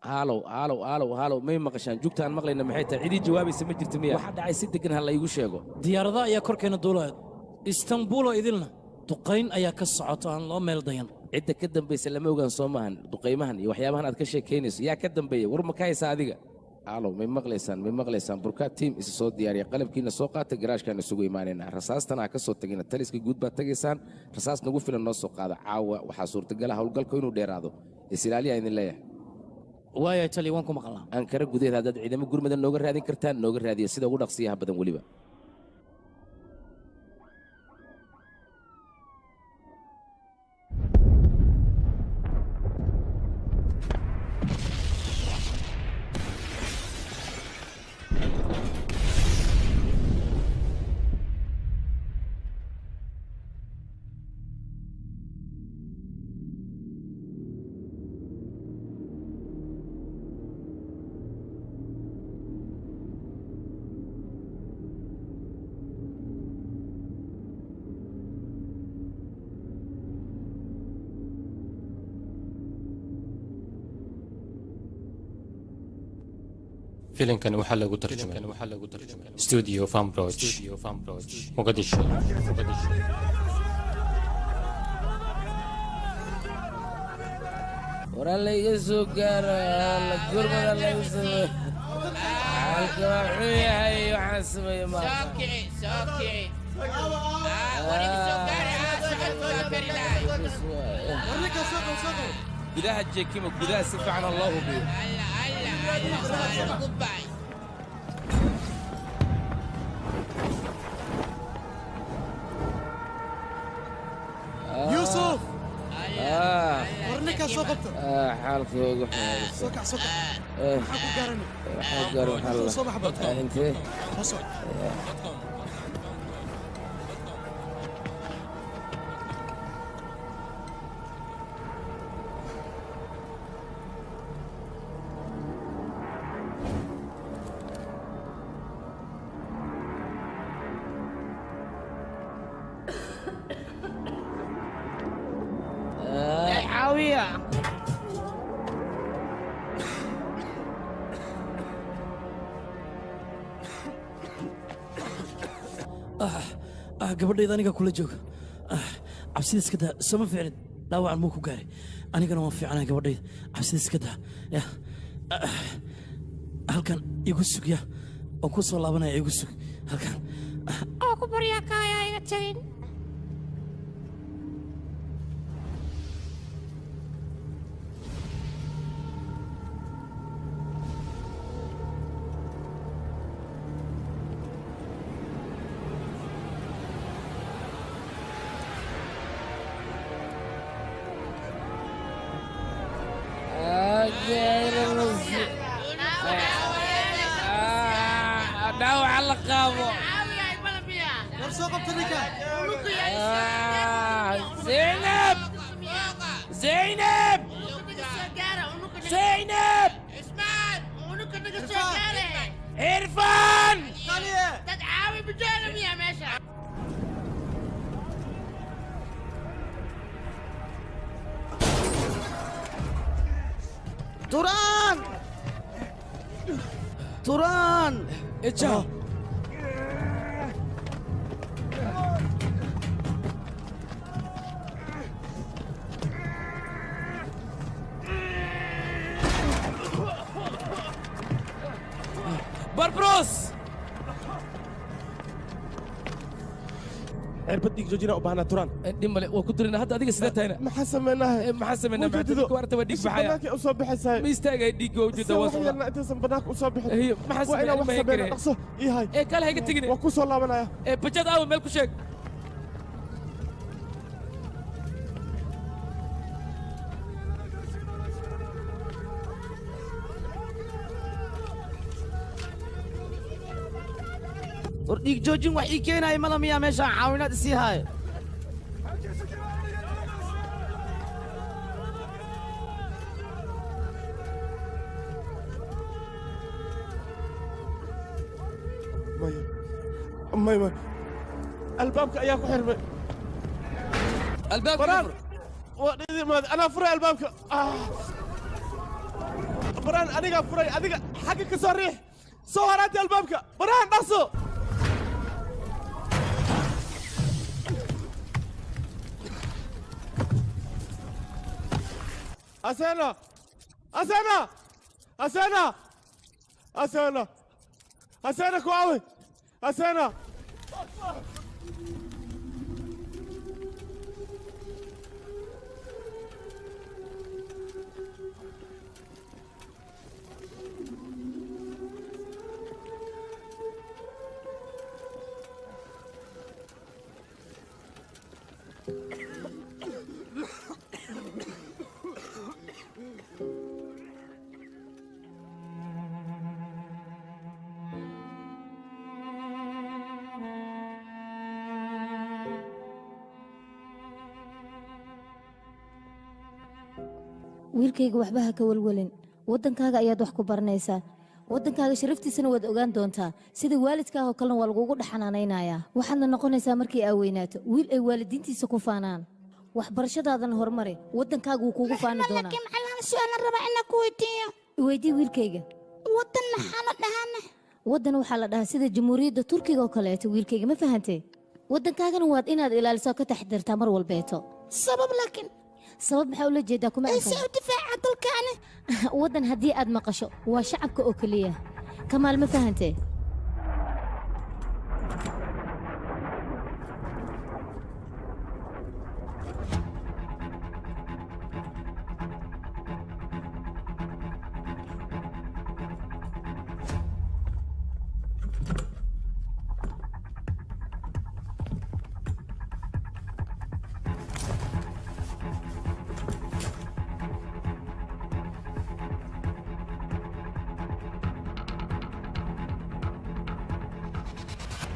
هالو ما مقشان جوجتان مقلينا maxay tahay cidii jawaabaysa ma jirto miya waxa dhacay si degan hal igu sheego diyaarada ayaa korkeena duulay Istanbul oo idilna duqayn ayaa ka socoto aan loo meel dayan cidda ka dambaysa lama ogaan Soomahan duqaymahan iyo waxyaabahan aad ka sheekeynayso yaa ka dambeeyay war ma ka haysa adiga ma maqlaysaan burka team is soo diyaariya qalabkiina soo qaata garaashkan isugu iimaanayna rasaastana ka soo tagina taliska guud baa tagaysaan rasaas nagu filan noo soo qaada caawa waxa suurtagal ah hawlgalku inuu dheeraado isilaaliya idin leeyahay waaya tali waan ku maqlaa aan kara gudaheeda dad ciidamo gurmada nooga raadin kartaan nooga raadiya sida ugu dhaqsiyaha badan waliba فيلم كان وحلقوا ترجمة استوديو فام بروتش مقدشو ورا اللي يسوقر الجرم اللي يسوي الكوحي هي وحسبي ما سوكي وريك صدر قداها الجيكيمو قداها سفعنا الله بيه يوسف ورنيك سوقت حالك وقف سوكع حكو قارني حال صباح بطل انت وصل gabadhayda aniga kula jooga cabsida iska daa sama fiicnid dhaawacan muu ku gaaray anigana waan fiicnaa gabadhayda cabsida iska daa halkan igu sug ya waan ku soo laabanaya igu sug halkan oo ku baryaa kaaya iga tagin داو على القابو زينب زينب زينب عرفان تدعاوي بجانب يا ماشا توران اجا بربروس بديك جوجينا وبانا توران دمله وكدرنا هذا اديك سيدتنا ما حسمناها ما حسمنا بعد كوارت وديك بحياه بناك اصبح حساي ما يستاهل يديك وجوده وصل يلا انت بناك اصبح هي ما حسمنا ما هيك اقصى اي هاي ايه قال هيك تجني وكو سو لابنايا ايه بجد او ملكو شيك ورديك جوجين وحي كيناي ملام يا ميشا عاونات اسي هاي ماي البابك اياك حرمه الباب انا فرع البابك برهان أنا فري أنا حقك صريح صورات البابك برهان نصو أسانا أسانا أسانا أسانا أسانا كواوي أسانا wiilkayga waxba ha ka walwalin waddankaaga ayaad wax ku baranaysaa waddankaaga sharaftiisana waad ogaan doontaa sida waalidkaah oo kalena waa lagugu dhaxanaanaynayaa waxaadna noqonaysaa markii aa weynaato wiil ay waalidiintiisa ku faanaan waxbarashadaadana horumari waddankaaga wuu kuugu faani doonaa laakiin maxaa laga su'aalan rabaa inaan ku weydiiyo weydii wiilkayga waddan maxaa la dhahaana waddan waxaa la dhahaa sida jamhuuriyadda turkiga oo kaleeto wiilkayga ma fahantay waddankaagana waad inaad ilaaliso ka taxdirtaa mar walbeeto sabab laakiin sabab maxaa ula jeedaa kuma ayse u difaaca dalkaani waddan haddii aad maqasho waa shacabka oo keliya kamaal ma fahantee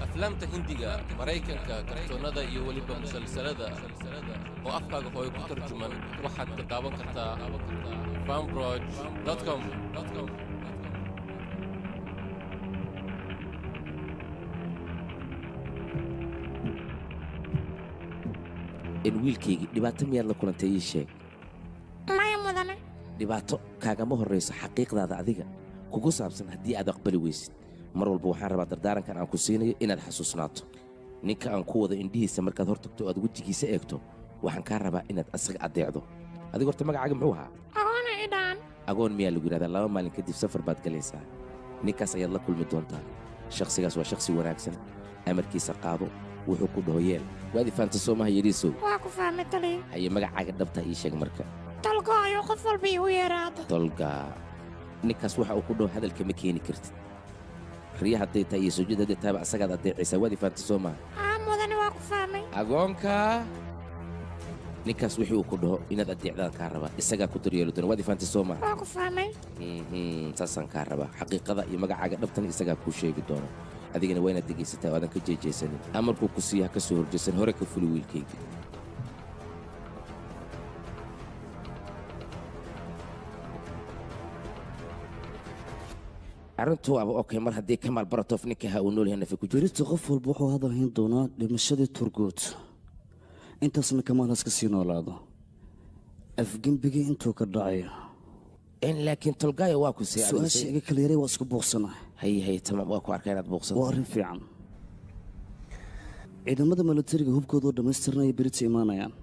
أفلامta hindiga maraykanka kartoonada iyo weliba musalsalada oo afkaaga hooyo ku tarjuman waxaad ka daawan kartaa farmbroch.com in wiilkaygii dhibaato miyaad la kulantay ii sheeg maya mudane dhibaato kaagama horrayso xaqiiqdaada adiga kugu saabsan haddii aad aqbali weysid mar walba waxaan rabaa dardaarankan aan ku siinayo inaad xasuusnaato ninka aan ku wado indhihiisa markaad hor tagto o aad wejigiisa eegto waxaan kaa rabaa inaad asaga addeecdo adiga horta magacaaga muxuu ahaa agoona idhaan agoon miyaa lagu yidhahdaa 2 maalin kadib safar baad galaysaa ninkaas ayaad la kulmi doontaa shakhsigaas waa shakhsi wanaagsan amarkiisa qaado wuxuu ku dhaho yeel waad ifaanta soomaha yadhiisow waa ku fahmay taliya haye magacaaga dhabtaa ii sheeg marka tolga ayuu qof walba igu yeeraada tolga ninkaas waxa uu ku dhaho hadalka ma keeni kartid riya hadday tahay iyo sujuud hadday tahayba asagaad addeecaysaa waad ifaanta soomaha mudane waa ku fahmay agoonka ninkaas wixii uu ku dhaho inaad addeecdaan kaa rabaa isagaa ku daryeelo doona waad ifaanta soomaha waa ku fahmay saasaan kaa rabaa xaqiiqada iyo magacaaga dhabtan isagaa kuu sheegi doona adigana waa inaad dhegaysataa oo aadan ka jeejaysanin amarkuu ku siiya ha ka soo horjeesan hore ka fuli wiilkaygii arrintu waaba okay mar haddii kamaal baratof ninka ha uu nool yahay nafi ku jiro berito qof walba wuxuu hadal hayn doonaa dhimashadii turguud intaasna kamaal haska sii noolaado afgembigii intuu ka dhacayo laakiin tolgaayo waa ku su-aasha iga kala yaray waa isku buuqsanaa haye tamaam waa ku arkaa inaad buuqsato waa arrin fiican ciidamada milatariga hubkoodoo dhammaystirnaya berita imaanayaan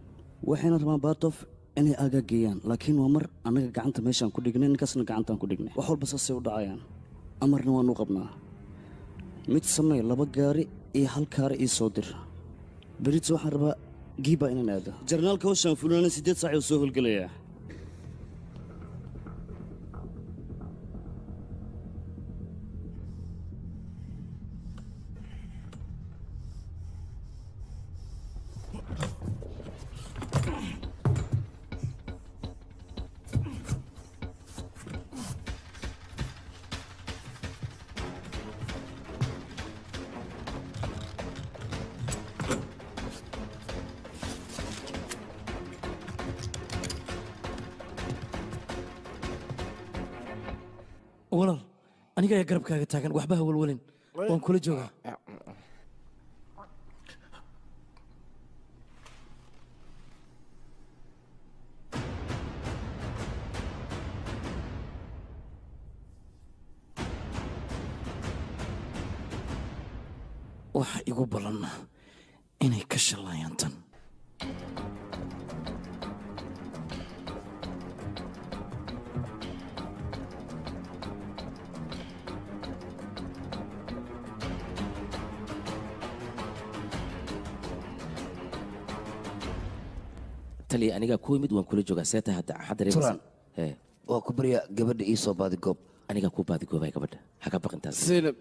waxayna rabaan bartof inay aagageeyaan laakiin waa mar annaga gacanta meeshaan ku dhignay ninkaasna gacantaan ku dhignay wax walba saasay u dhacayaan amarna waanu qabnaa mid samey 2 gaari iyo 1 kaari ii soo dir berita waxaan rabaa giiba inaan aado jarnaalka hawshaan fulinana 8 saac oo soo howlgelayaa walaal aniga ayaa garabkaaga taagan waxba ha walwalin waan kula joogaa waxa igu ballanna inay ka shallaayaan tan. taliya aniga ku yimid waan kula joogaa seeta hadda Turan. waa ku barya gabadha ii soo baadi goob. aniga ku baadi goobay gabadha ha ka baqintaas Zainab.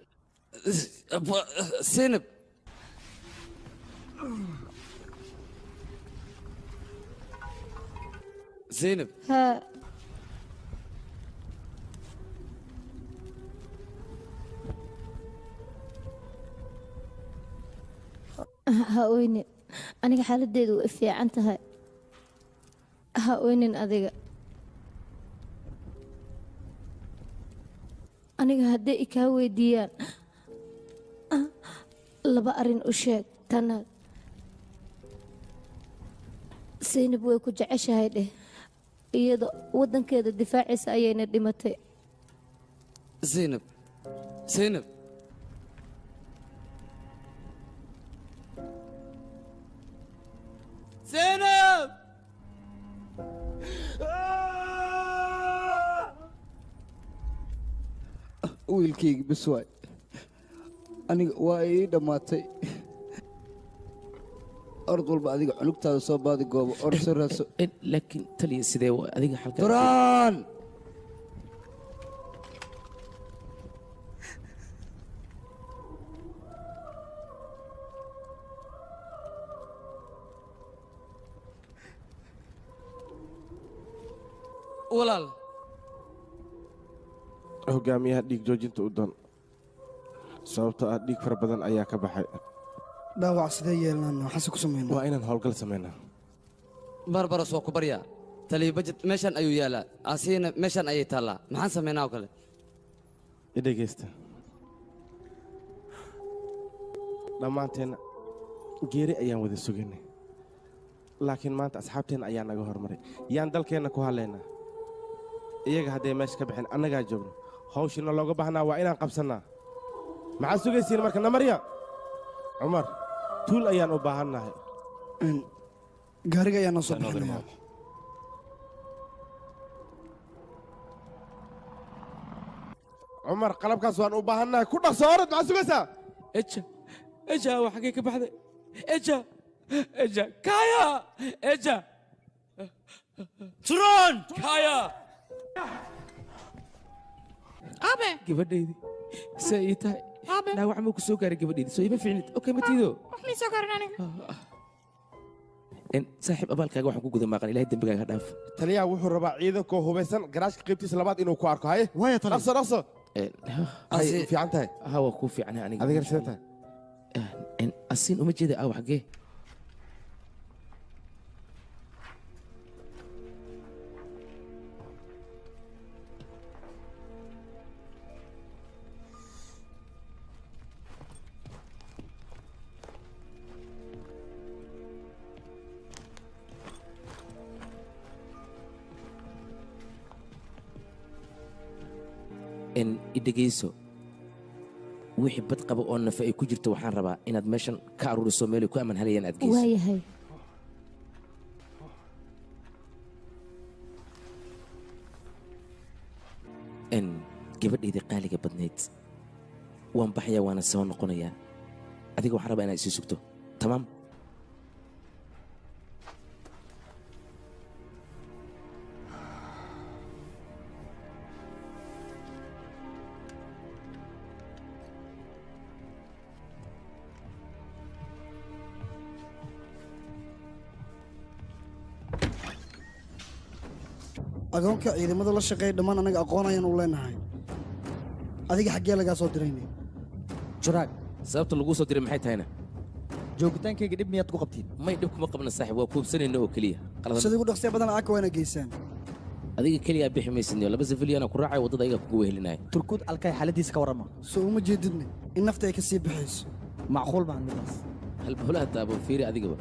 Zainab. Zainab. ها ha oynin aniga xaaladdeedu way fiican tahay ha oynin adiga aniga hadday i kaa weydiiyaan laba arrin u sheeg tanaad saynab way ku jeceshahay dheh iyada waddankeeda difaaciisa ayayna dhimatay Zainab. Zainab. Zainab! wiilkayga bas waay aniga waa ii dhammaatay ord walba adiga cunugtaada soo baadi goobo ord soo raadso laakiin taliya sidee adiga halka Turan. walaal hogaamiyaha dhiig joojinta u doon sababtoo ah dhiig fara badan ayaa ka baxay dhaawac sidee yeelnaa waxaase ku samaynaa waa inaan howlgal samaynaa barbaros waa ku baryaa taliya bajed meeshan ayuu yaalaa asiina meeshan ayay taallaa maxaan samaynaa oo kale idhegaysta dhammaanteenna geeri ayaan wada sugaynay laakiin maanta asxaabteenna ayaa naga hormaray yaan dalkeenna ku hadlaynaa iyaga hadday meesha ka baxeen annagaa joogno hawshina looga baahnaa waa inaan qabsannaa maxaad sugaysiin marka namarya cumar tuul ayaan u baahannahay gaariga ayaa noo soo bixinaya cumar qalabkaas waan u baahannahay ku dhaqso orad maxaad sugaysaa eja waa xaggee ka baxday eja kaya eja Turan! kaya Abe, gabadhaydii saa ii tahay Abe. dhaawac muu ku soo gaaray gabadhaydii soo ima fiicnid okay ma tiido wax ma soo garan aniga. saaxiib abaalkaaga waxaan ku guda maaqan ilahay dembigaaga ha dhaaf taliyaha wuxuu rabaa ciidankoo hubaysan garaashka qaybtiisa labaad inuu ku arko haye waaya taliya dhaqso dhaqso hay fiican tahay ha waa kuu fiicnay aniga adigana sidee tahay asiin uma jeeda aaw xaggee idhegayso wixii bad qaba oo nafe ay ku jirto waxaan rabaa inaad meeshan ka aruuriso meelay ku aman halayaan aad geyso waayahay gabadhaydii qaaliga badnayd waan baxayaa waana soo noqonayaa adiga waxaan rabaa inaad isii sugto tamaam agoonka ciidamada la shaqeeya dhammaan anaga aqoon ayaan u leenahay adiga xaggee lagaa soo dirayna juraag sababta laguu soo diray maxay tahayna joogitaankayga dhib miyaad ku qabtiin may dhib kuma qabna saaxib waa kuubsanayna oo keliya sida ugu dhaqsiya badan aaka waa ina geysaan adiga keliyaa bixi maysidniyo laba safiliyana ku raacay waddada ayaga kugu wehelinaya turkuud alkay xaaladiisa ka warrama soo uma jeedidne in nafta ay ka sii baxayso macquul maahan midaas halbowlaha taabo fiiri adigaba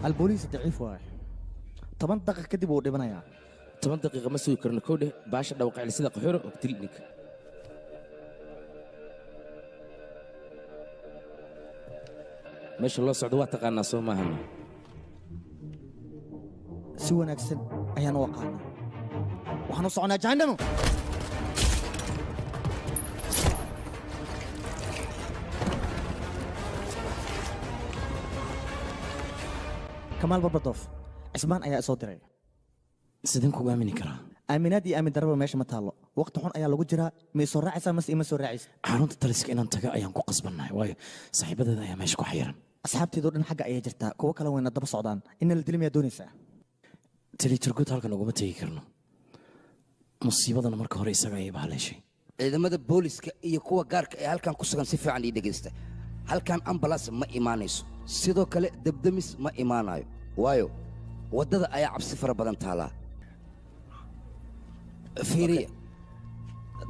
البوليس ضعيف واي 8 دقيقة كدب ودبنايا 8 daqiiqo ma sugi karno kowdhe baasha dhawqacli sida qaxooro oo dil ninka meesha loo socdo waa taqaanaa soo maahana si wanaagsan ayaan u aqaanaa waxaan u soconaa jahannamo kamaal barbadof cismaan ayaa isoo diray sideen kugu aamini karaa aaminaad iyo aamin daraba meesha ma taallo waqti xun ayaa lagu jiraa may soo raacaysaa mase ima soo raacaysa xarunta taliska inaan taga ayaan ku qasbannahay waayo saaxiibadeeda ayaa meesha ku xayiran asxaabteedoo dhan xagga ayay jirtaa kuwo kale wayna daba socdaan inna la dili miyaa doonaysaa taliturguud halkan uguma tegi karno musiibadana marka hore isaga ayay bahaleeshay ciidamada booliska iyo kuwa gaarka ee halkan ku sugan si fiican ii dhegaysta halkan ambalaas ma imaanayso sidoo kale debdemis ma imaanayo waayo waddada ayaa cabsi fara badan taalaa fiiriya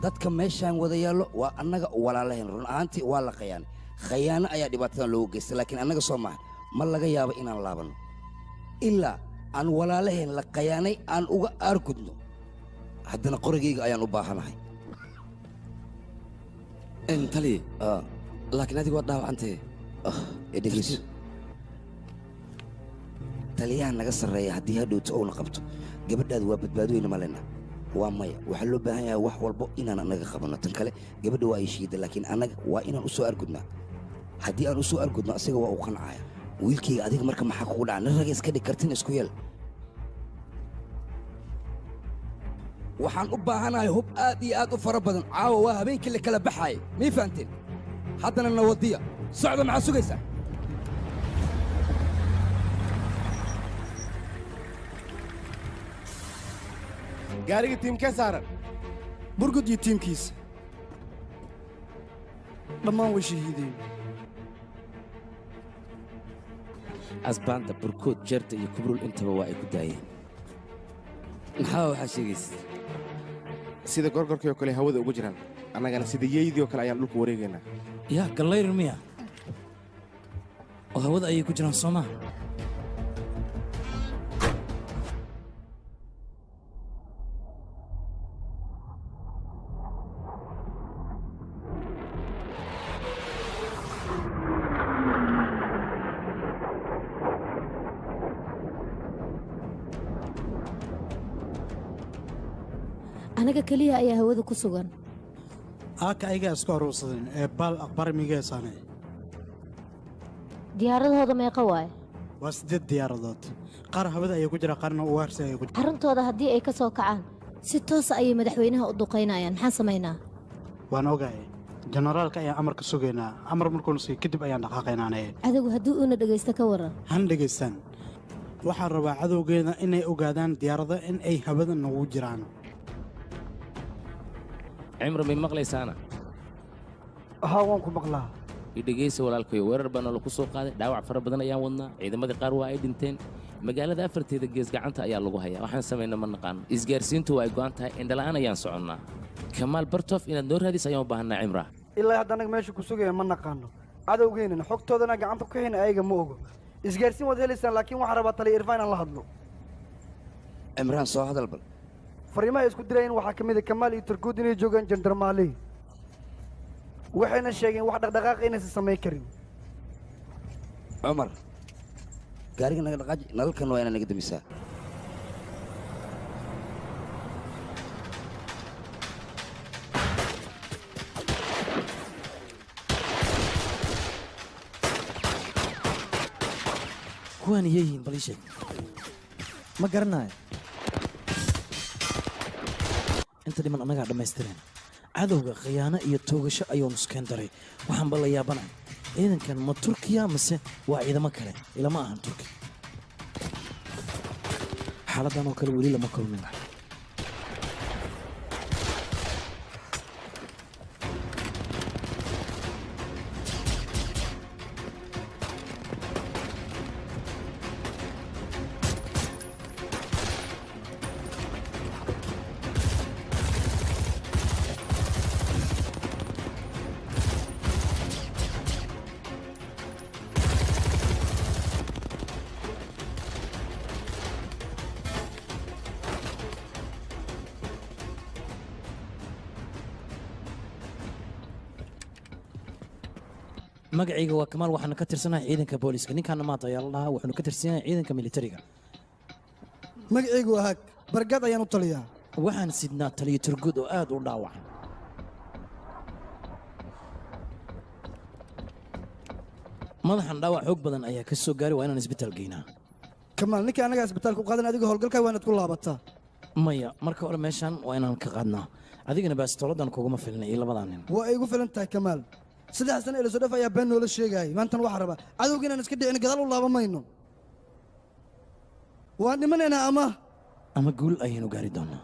dadka meeshaan wada yaallo waa annaga walaalahayn run ahaantii waa la khayaanay khayaano ayaa dhibaatadan loogu geystay laakiin annaga soo maaha ma laga yaabo inaan laabanno ilaa aan walaalahayn la khayaanay aan uga aargudno haddana qorigayga ayaan u baahanahay taliye laakiin adigu waad dhaawacantee dhegeyso taliyaha naga sarreeya haddii hadhowto ouna qabto gabadhaadu waa badbaadooyna malena waa maya waxaa loo baahan yahay wax walbo inaan annaga qabanno tan kale gabadha waa ay shiida laakiin annaga waa inaan u soo argudnaa haddii aan u soo argudno asaga waa uu qancaya wiilkayga adiga marka maxaa kugu dhaca nin raga iska dhig kartin isku yeel waxaan u baahanahay hub aad iyo aad u fara badan caawa waa habeenkii la kala baxaayay mii fahanteen haddana nawadiya socda maxaa sugaysaa gaariga tiimkee saaran burgud iyo tiimkiisa dhammaan way shahiideen asbaanta burkood jeerta iyo kubrul intaba waa ay ku daayeen maxaa waxaa sheegaysa sida gorgorkii oo kale hawada ugu jiraan annagana sida yeydii oo kale ayaan dhulka wareegaynaa yaa gallayr miya oo hawada ayay ku jiraan soo maha anaga keliya ayaa hawada ku sugan aaka ayagaa isku aruursadeen ee baal aqbar migeesaane diyaaradahooda meeqa waaye waa 8 diyaaradood qaar hawada ayay ku jira qaarna ugaarsi ayay ku jira xaruntooda haddii ay ka soo kacaan si toosa ayay madaxweynaha u duqaynayaan maxaan samaynaa waan ogahay generaalka ayaan amarka sugaynaa amar markuuna siiyo kadib ayaan dhaqaaqaynaanee cadowgu haddii uuna dhegaysto ka waran han dhegaystaan waxaan rabaa cadowgeeda inay ogaadaan diyaarada in ay hawada nagu jiraan cimri may maqlaysaana haa waan ku maqlaa idhegaysa walaalkayo weerar baana lagu soo qaaday dhaawac fara badan ayaan wadnaa ciidamadii qaar waa ay dhinteen magaalada afarteeda gees gacanta ayaa lagu hayaa waxaan samayna ma naqaano isgaarsiintu waa ay go'an tahay indhala'aan ayaan soconnaa kamaal bartof inaad noo raadis ayaan u baahannaa cimraa ilaa hadda annaga meesha ku sugaya ma naqaano cadowgeynana xogtoodana gacanta ku hayna ayaga ma ogo isgaarsiin waad helaysaan laakiin waxaan rabaa taliya irfaan inaan la hadlo cimraan soo hadal bal fariimaha isku dirayeen waxaa ka mid a kamaal iyo turguud inay joogaan jandarmaali waxayna sheegeen wax dhaqdhaqaaq inaysan samayn karin cumar gaariga naga dhaqaaji nalalkan waa inaad naga damisaa kuwaan iyay yihiin bal ii sheeg ma garanayo inta dhiman annagaa dhammaystireen cadowga khiyaano iyo toogasho ayuu nuskeen daray waxaanba la yaabanay ciidankan ma turkiya mase waa ciidamo kale ilama ahan turki xaaladdan oo kale weli lama kulmin magacayga waa kamaal waxaana ka tirsanahay ciidanka booliiska ninkaana maanta ayaa la dhahaa wuxuuna ka tirsan yahay ciidanka militariga magacaygu waa haag bargad ayaan u taliyaa waxaan sidnaa taliyo turguud oo aad u dhaawacan madaxan dhaawac xoog badan ayaa ka soo gaaray waa inaan isbitaal geynaa kamaal ninka annagaa isbitaalka u qaadan adiga howlgalkaa waa inaad ku laabataa maya marka hore meeshaan waa inaan ka qaadnaa adigana baastooladdan kuguma filnay iyo labadaa nin waa ay igu filan tahay kamaal 3 sano ee lasoo dhaf ayaa been noola sheegayay maantana waxaa rabaa cadowga inaan iska dhicin gadaal u laaban mayno waan dhimanaynaa ama guul ayaynu gaari doonaa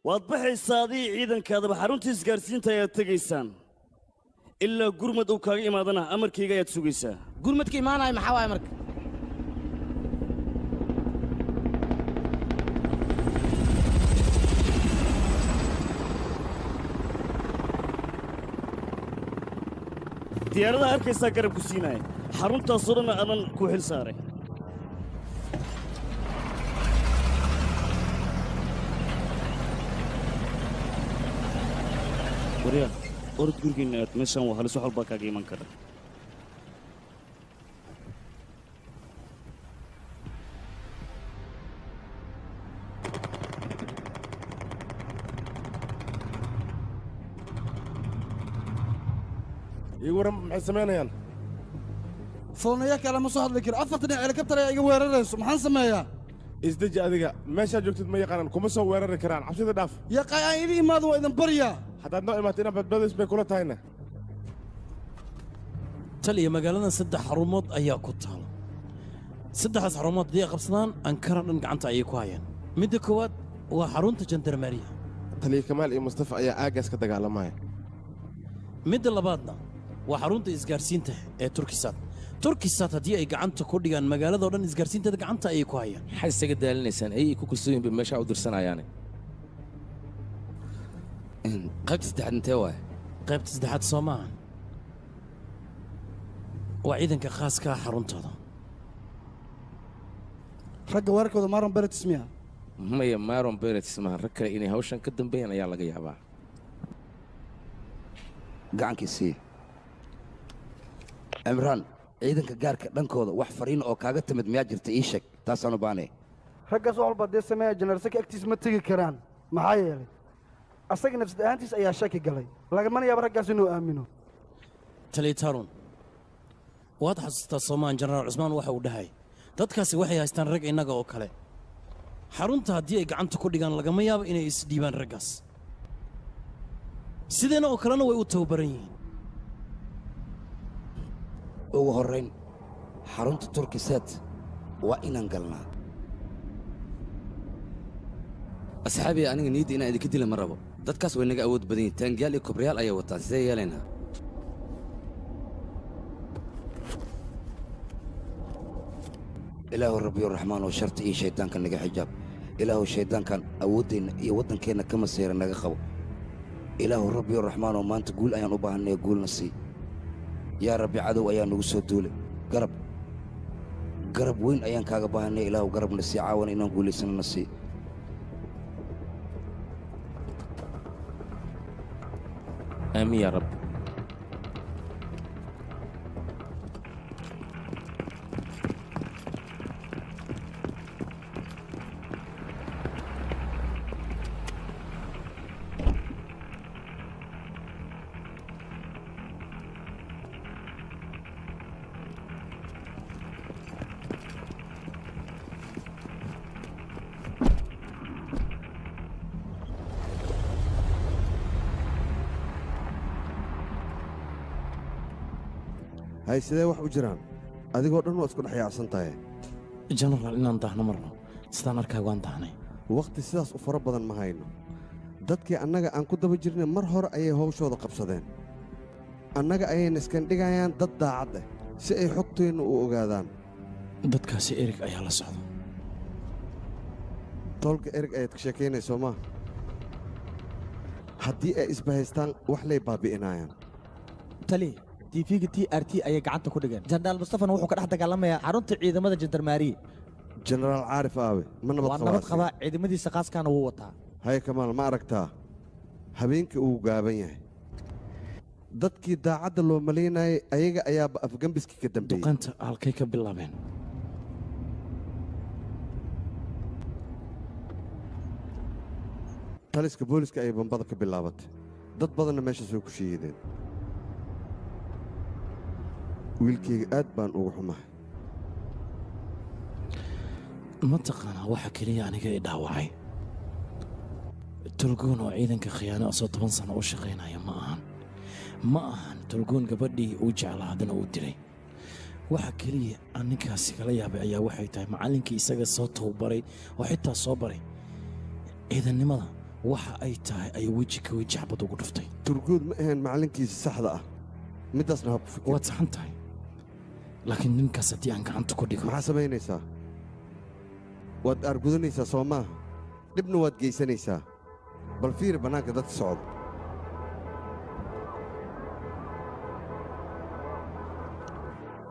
waad baxaysaa adii ciidankaadaba xarunta isgaarsiinta ayaad tegaysaan ilaa gurmad uu kaaga imaadana amarkayga ayaad sugaysaa gurmadka imaanaya maxaa waaya marka diyaaradaha arkaysaa garab ku siinaya xaruntaasoo dhan adan ku xil saaray waryaa orod gurigeena aad meeshaan waa halis wax walbaa kaaga iman kara igu waran maxay samaynayaan foonaya kale ma soo hadli karo afartan dhinac helikabtar ayaa iga weerarayso maxaan sameeyaa isdeji adiga meeshaa joogtid ma yaqaanaan kuma soo weerari karaan cabsida dhaaf yaqay aan idin imaado waa idin baryaa haddaad noo imaato inaad badbaadays bay kula tahayna taliya magaaladan 3 xarumood ayaa ku taala 3daas xarumood haddii ay qabsadaan ankara dhan gacanta ayay ku hayaan midda koowaad waa xarunta jandarmeriya taliya kamaal iyo mustafa ayaa aagaas ka dagaalamaya midda labaadna waa xarunta isgaarsiinta ee turkisaad haddii ay gacanta ku dhigaan magaaladoo dhan isgaarsiinteeda gacanta ayay ku hayaan maxaad isaga daalinaysaan ayay ku kalsooyin bay meeshaa u dirsanayaane qaybta saddexaad intee waay qaybta saddexaad soo maahan waa ciidanka khaaska ah xaruntooda ragga weerarkooda maaron beretis miya maya maaron beretis maahan rag kale inay hawshan ka dambeeyaan ayaa laga yaabaa gacankiisii cimraan ciidanka gaarka dhankooda wax fariin oo kaaga timid miyaa jirta ii sheeg taasaanu baanay raggaas wax walba dee sameeya jenararsaka agtiis ma tegi karaan maxaa yeelay asaga nafsad ahaantiis ayaa shaki galay lagamana yaaba raggaas inuu aamino taliitaarun waad xasuustaa soomaan jenaraal cusmaan waxa uu dhahay dadkaasi waxay haystaan rag innaga oo kale xarunta haddii ay gacanta ku dhigaan lagama yaabo inay isdhiibaan raggaas sideenna oo kalena way u tababaran yihiin ugu horrayn xarunta turkisaad waa inaan galnaa asxaabiga aniga niyadda inaan idinka dila ma rabo dadkaas way naga awood badan yihin taangiyaal iyo kobriyaal ayaa wataan sidee yeelaynaa ilaahu rabbiyo raxmaan oo sharta iyo shayddaanka naga xijaab ilaahu shayddaankan awooddeenna iyo waddankeenna ka maseera naga qabo ilaahu rabbiyo raxmaan oo maanta guul ayaan u baahannay guulna sii yaa rabbi cadow ayaa nagu soo duulay garab weyn ayaan kaaga baahannay ilaahu garabna sii caawan inaan guulaysanana sii آمين يا رب. hay sidee wax u jiraan adigoo dhan waa isku dhex yaacsan tahay jenaraal inaan daahno marno sidaan arkaaga waan daahnay wakhti sidaas u fara badan ma hayno dadkii annaga aan ku daba jirnay mar hore ayay hawshooda qabsadeen annaga ayayna iskandhigayaan dad daacad ah si ay xogteenna u ogaadaan dadkaasi erig ayaa la socda toolka erig ayaad ka sheekaynayso maa haddii ay isbahaystaan wax lay baabi'inayaan tali tv-ga t r t ayay gacanta ku dhigeen jenaraal mustafana wuxuu ka dhex dagaalamayaa xarunta ciidamada jandarmaariye jenaraal caarif aawe ma nabad waa nabad qabaa ciidamadiisa khaaskaana wuu wataa haye kamaal ma aragtaa habeenkii uu gaaban yahay dadkii daacadda loo malaynayay ayaga ayaaba afgembiskii ka dambeeyey duqaynta halkay ka bilaabeen taliska booliska ayay bambada ka bilaabatay dad badanna meeshaas way ku shiideen wiilkayga aad baan ugu xumahay ma taqaanaa waxa keliya aniga i dhaawacay tolgoon oo ciidanka khiyaano asoo 10 sano u shaqaynaya ma ahan tolgoon gabadhii uu jeclaa haddana uu dilay waxa keliya aan ninkaasi kala yaabay ayaa waxay tahay macallinkii isaga soo tababaray oo xitaa soo baray ciidannimada waxa ay tahay ay weji ka weji xabad ugu dhuftay turguud ma ahayn macallinkiisa saxda ah middaasna ha ku fikir waad saxan tahay laakiin ninkaas haddii aan gacanta ku dhigo maxaa samaynaysaa waad aargudanaysaa soo maaha dhibna waad geysanaysaa bal fiiri bannaanka dadka socda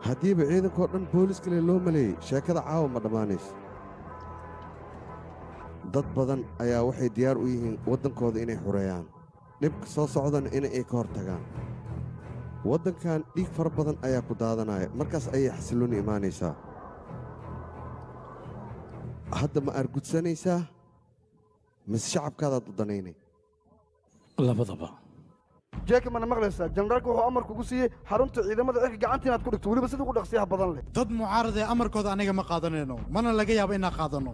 haddiiba ciidankoo dhan boolis kale loo maleeyey sheekada caawa ma dhammaanayso dad badan ayaa waxay diyaar u yihiin waddankooda inay xureeyaan dhibka soo socdana inay ka hor tagaan waddankan dhiig fara badan ayaa ku daadanaya markaas ayay xasillooni imaanaysaa hadda ma aargudsanaysaa mise shacabkaadaad u danaynay labadaba jeeka mana maqlaysaa jenaraalka wuxuu amar kugu siiyey xarunta ciidamada cirka gacanta inaad ku dhigto weliba sida ugu dhaqsiyaha badan leh dad mucaarad ee amarkooda aniga ma qaadanayno mana laga yaabo inaan qaadanno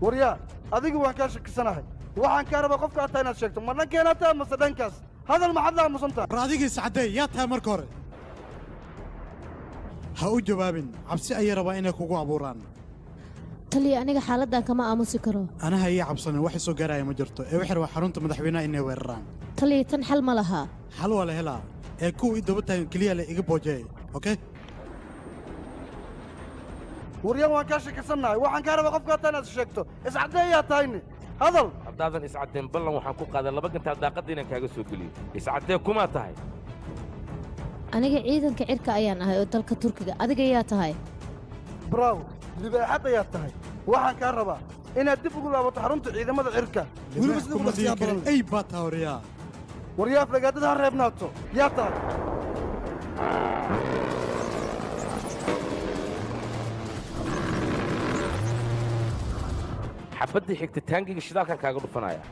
waryaa adigu waan kaa shakisanahay waxaan kaa rabaa qofka aad tahay inaad sheegto ma dhankeenaa tahay mase dhankaas hadal maxaad la aamusan tahay war adigiisa caddee yaa tahay marka hore ha u jawaabin cabsi ayay rabaa inay kugu abuuraan taliya aniga xaaladdan kama aamusi karo anaha ii cabsanin wax isoo gaaraya ma jirto ee waxay rabaa xarunta madaxweynaha inay weeraraan taliya tan xal ma lahaa xal waa la helaa ee kuwa ii daba tahay keliya le iga boojeey okey waryaan waan kaa shakisannahay waxaan kaa rabaa qofka aad tahay inaad sheegto iscaddee yaa tahayne hadal haddaadan iscaddeen ballan waxaan ku qaaday 2 gantaal daaqadda inaan kaaga soo geliyo iscaddee kumaa tahay aniga ciidanka cirka ayaan ahay oo dalka turkiga adiga yaa tahay braaw libaaxad ayaa tahay waxaan kaa rabaa inaad dib ugu laabato xarunta ciidamada cirka weliba sida ugu dhaqsiyaa badan ay baa tahay waryaa waryaa aflagaadada ha reebnaato yaa tahay xabaddii xigta taangiga shidaalkan kaaga dhufanaya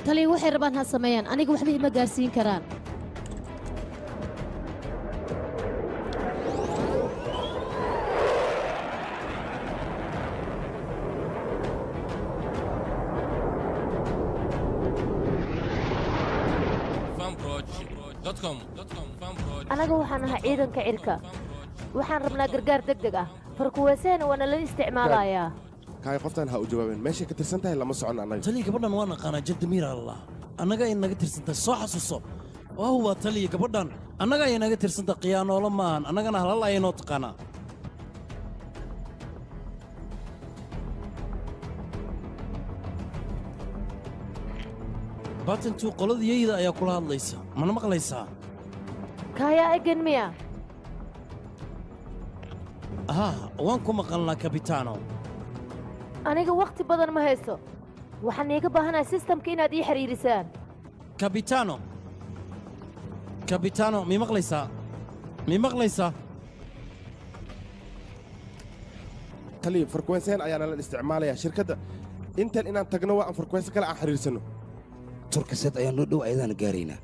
taliya waxay rabaan ha sameeyaan aniga waxba ima gaarsiin karaan anaga waxaan ahaa ciidanka cirka waxaan rabnaa gargaar degdeg ah farkuweeseena waana la isticmaalayaa kaay qoftaan ha u jawaabeen meeshay ka tirsan tahay lama socon annaga taliya gabadhan waa naqaanaa jaldamiir allah annaga ay naga tirsantahay soo xasuuso waa hubaa taliya gabadhan annaga ay naga tirsantahay khiyaanoolo maahan annagana halal ayaynoo taqaanaa batantuu qoladiyayda ayaa kula hadlaysa mana maqlaysaa kaayaa egan miya waan ku maqalnaa kabitaano aniga wakhti badan ma hayso waxaan iiga baahanahay sistamka inaad ii xidhiirisaan kabitaano mii maqlaysaa taliya farkwenseen ayaana la isticmaalayaa shirkadda intan inaan tagno waa aan farkwense kale aan xidhiirsanno turkaseed ayaa noo dhow ayadaana gaaraynaa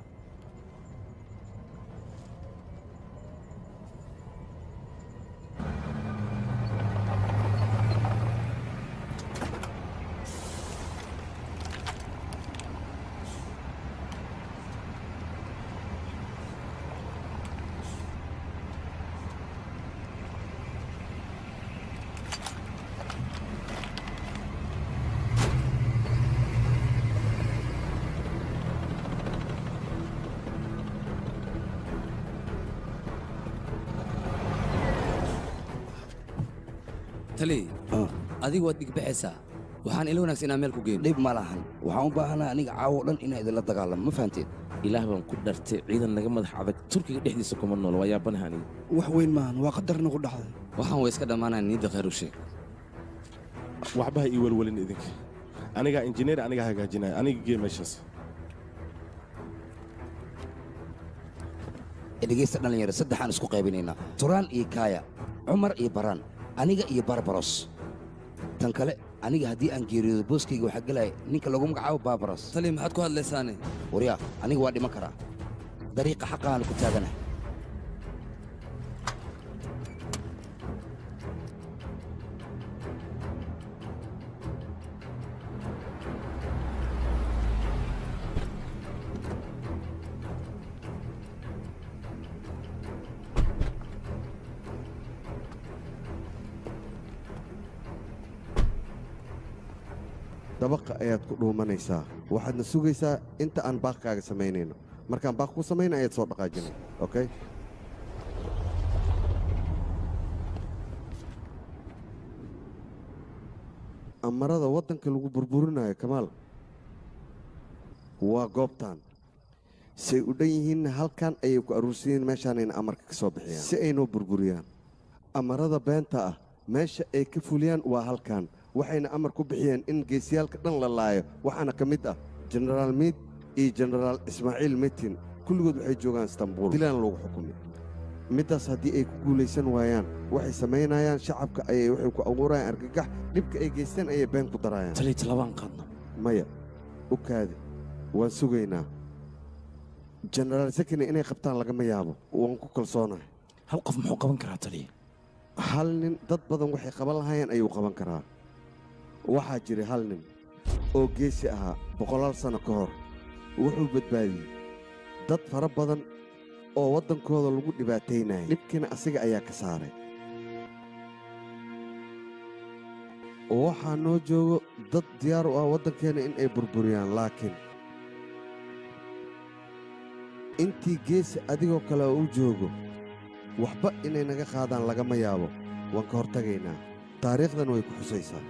tali adigu waad dhigbaxaysaa waxaan ila wanaagsan inaan meel ku geyn dhib ma lahan waxaan u baahanaa aniga caawo dhan inaan idinla dagaalamo ma fahanteen ilaah baan ku dhartay ciidan naga madax adag turkiga dhexdiisa kuma nool waa yaabanaha aniga wax weyn maahan waa qadarna ku dhacday waxaan way iska dhammaanaan niyadda khayr u sheeg waxbaha ii welwelin idinka anigaa injineer anigaa hagaajinaya aniga gee meeshaas dhegaysta dhallinyaro saddexaan isku qaybinaynaa turaan iyo kaaya cumar iyo baraan aniga iyo barbaros tan kale aniga haddii aan geeriyoodo booskayga waxaa gelaya ninka lagu magacaabo barbaros tali maxaad ku hadlaysaane waryaa aniga waa dhiman karaa dariiqa xaqaana ku taagana dabaqa ayaad ku dhuumanaysaa waxaadna sugaysaa inta aan baaqkaaga samaynayno markaan baaq ku samayna ayaad soo dhaqaajinay okay amarada waddanka lagu burburinayo kamaal waa goobtaan say u dhan yihiinna halkan ayay ku aruursiyiin meeshaanayna amarka ka soo bixiyaan si aynoo burburiyaan amarada beenta ah meesha ay ka fuliyaan waa halkan waxayna amar ku bixiyeen in geesiyaalka dhan la laayo waxaana ka mid ah jenaraal miid iyo jenaraal ismaaciil metin kulligood waxay joogaan istanbuul dilaan lagu xukumay middaas haddii ay ku guulaysan waayaan waxay samaynayaan shacabka ayay waxay ku abuurayaan argagax dhibka ay geysteen ayay been ku darayaan taliya talabaan qaadna maya u kaadi waan sugaynaa jenaraal sakine inay qabtaan lagama yaabo waan ku kalsoonahay hal qof muxuu qaban karaa taliya hal nin dad badan waxay qaban lahaayeen ayuu qaban karaa waxaa jiray hal nin oo geesi ahaa boqolaal sanno ka hor wuxuu badbaadiyey dad fara badan oo waddankooda lagu dhibaataynayay dhibkiina asiga ayaa ka saaray waxaa noo joogo dad diyaar u ah waddankeenna in ay burburiyaan laakiin intii geesi adigoo kale u joogo waxba inay naga qaadaan lagama yaabo waan ka hortagaynaa taariikhdan way ku xusaysaa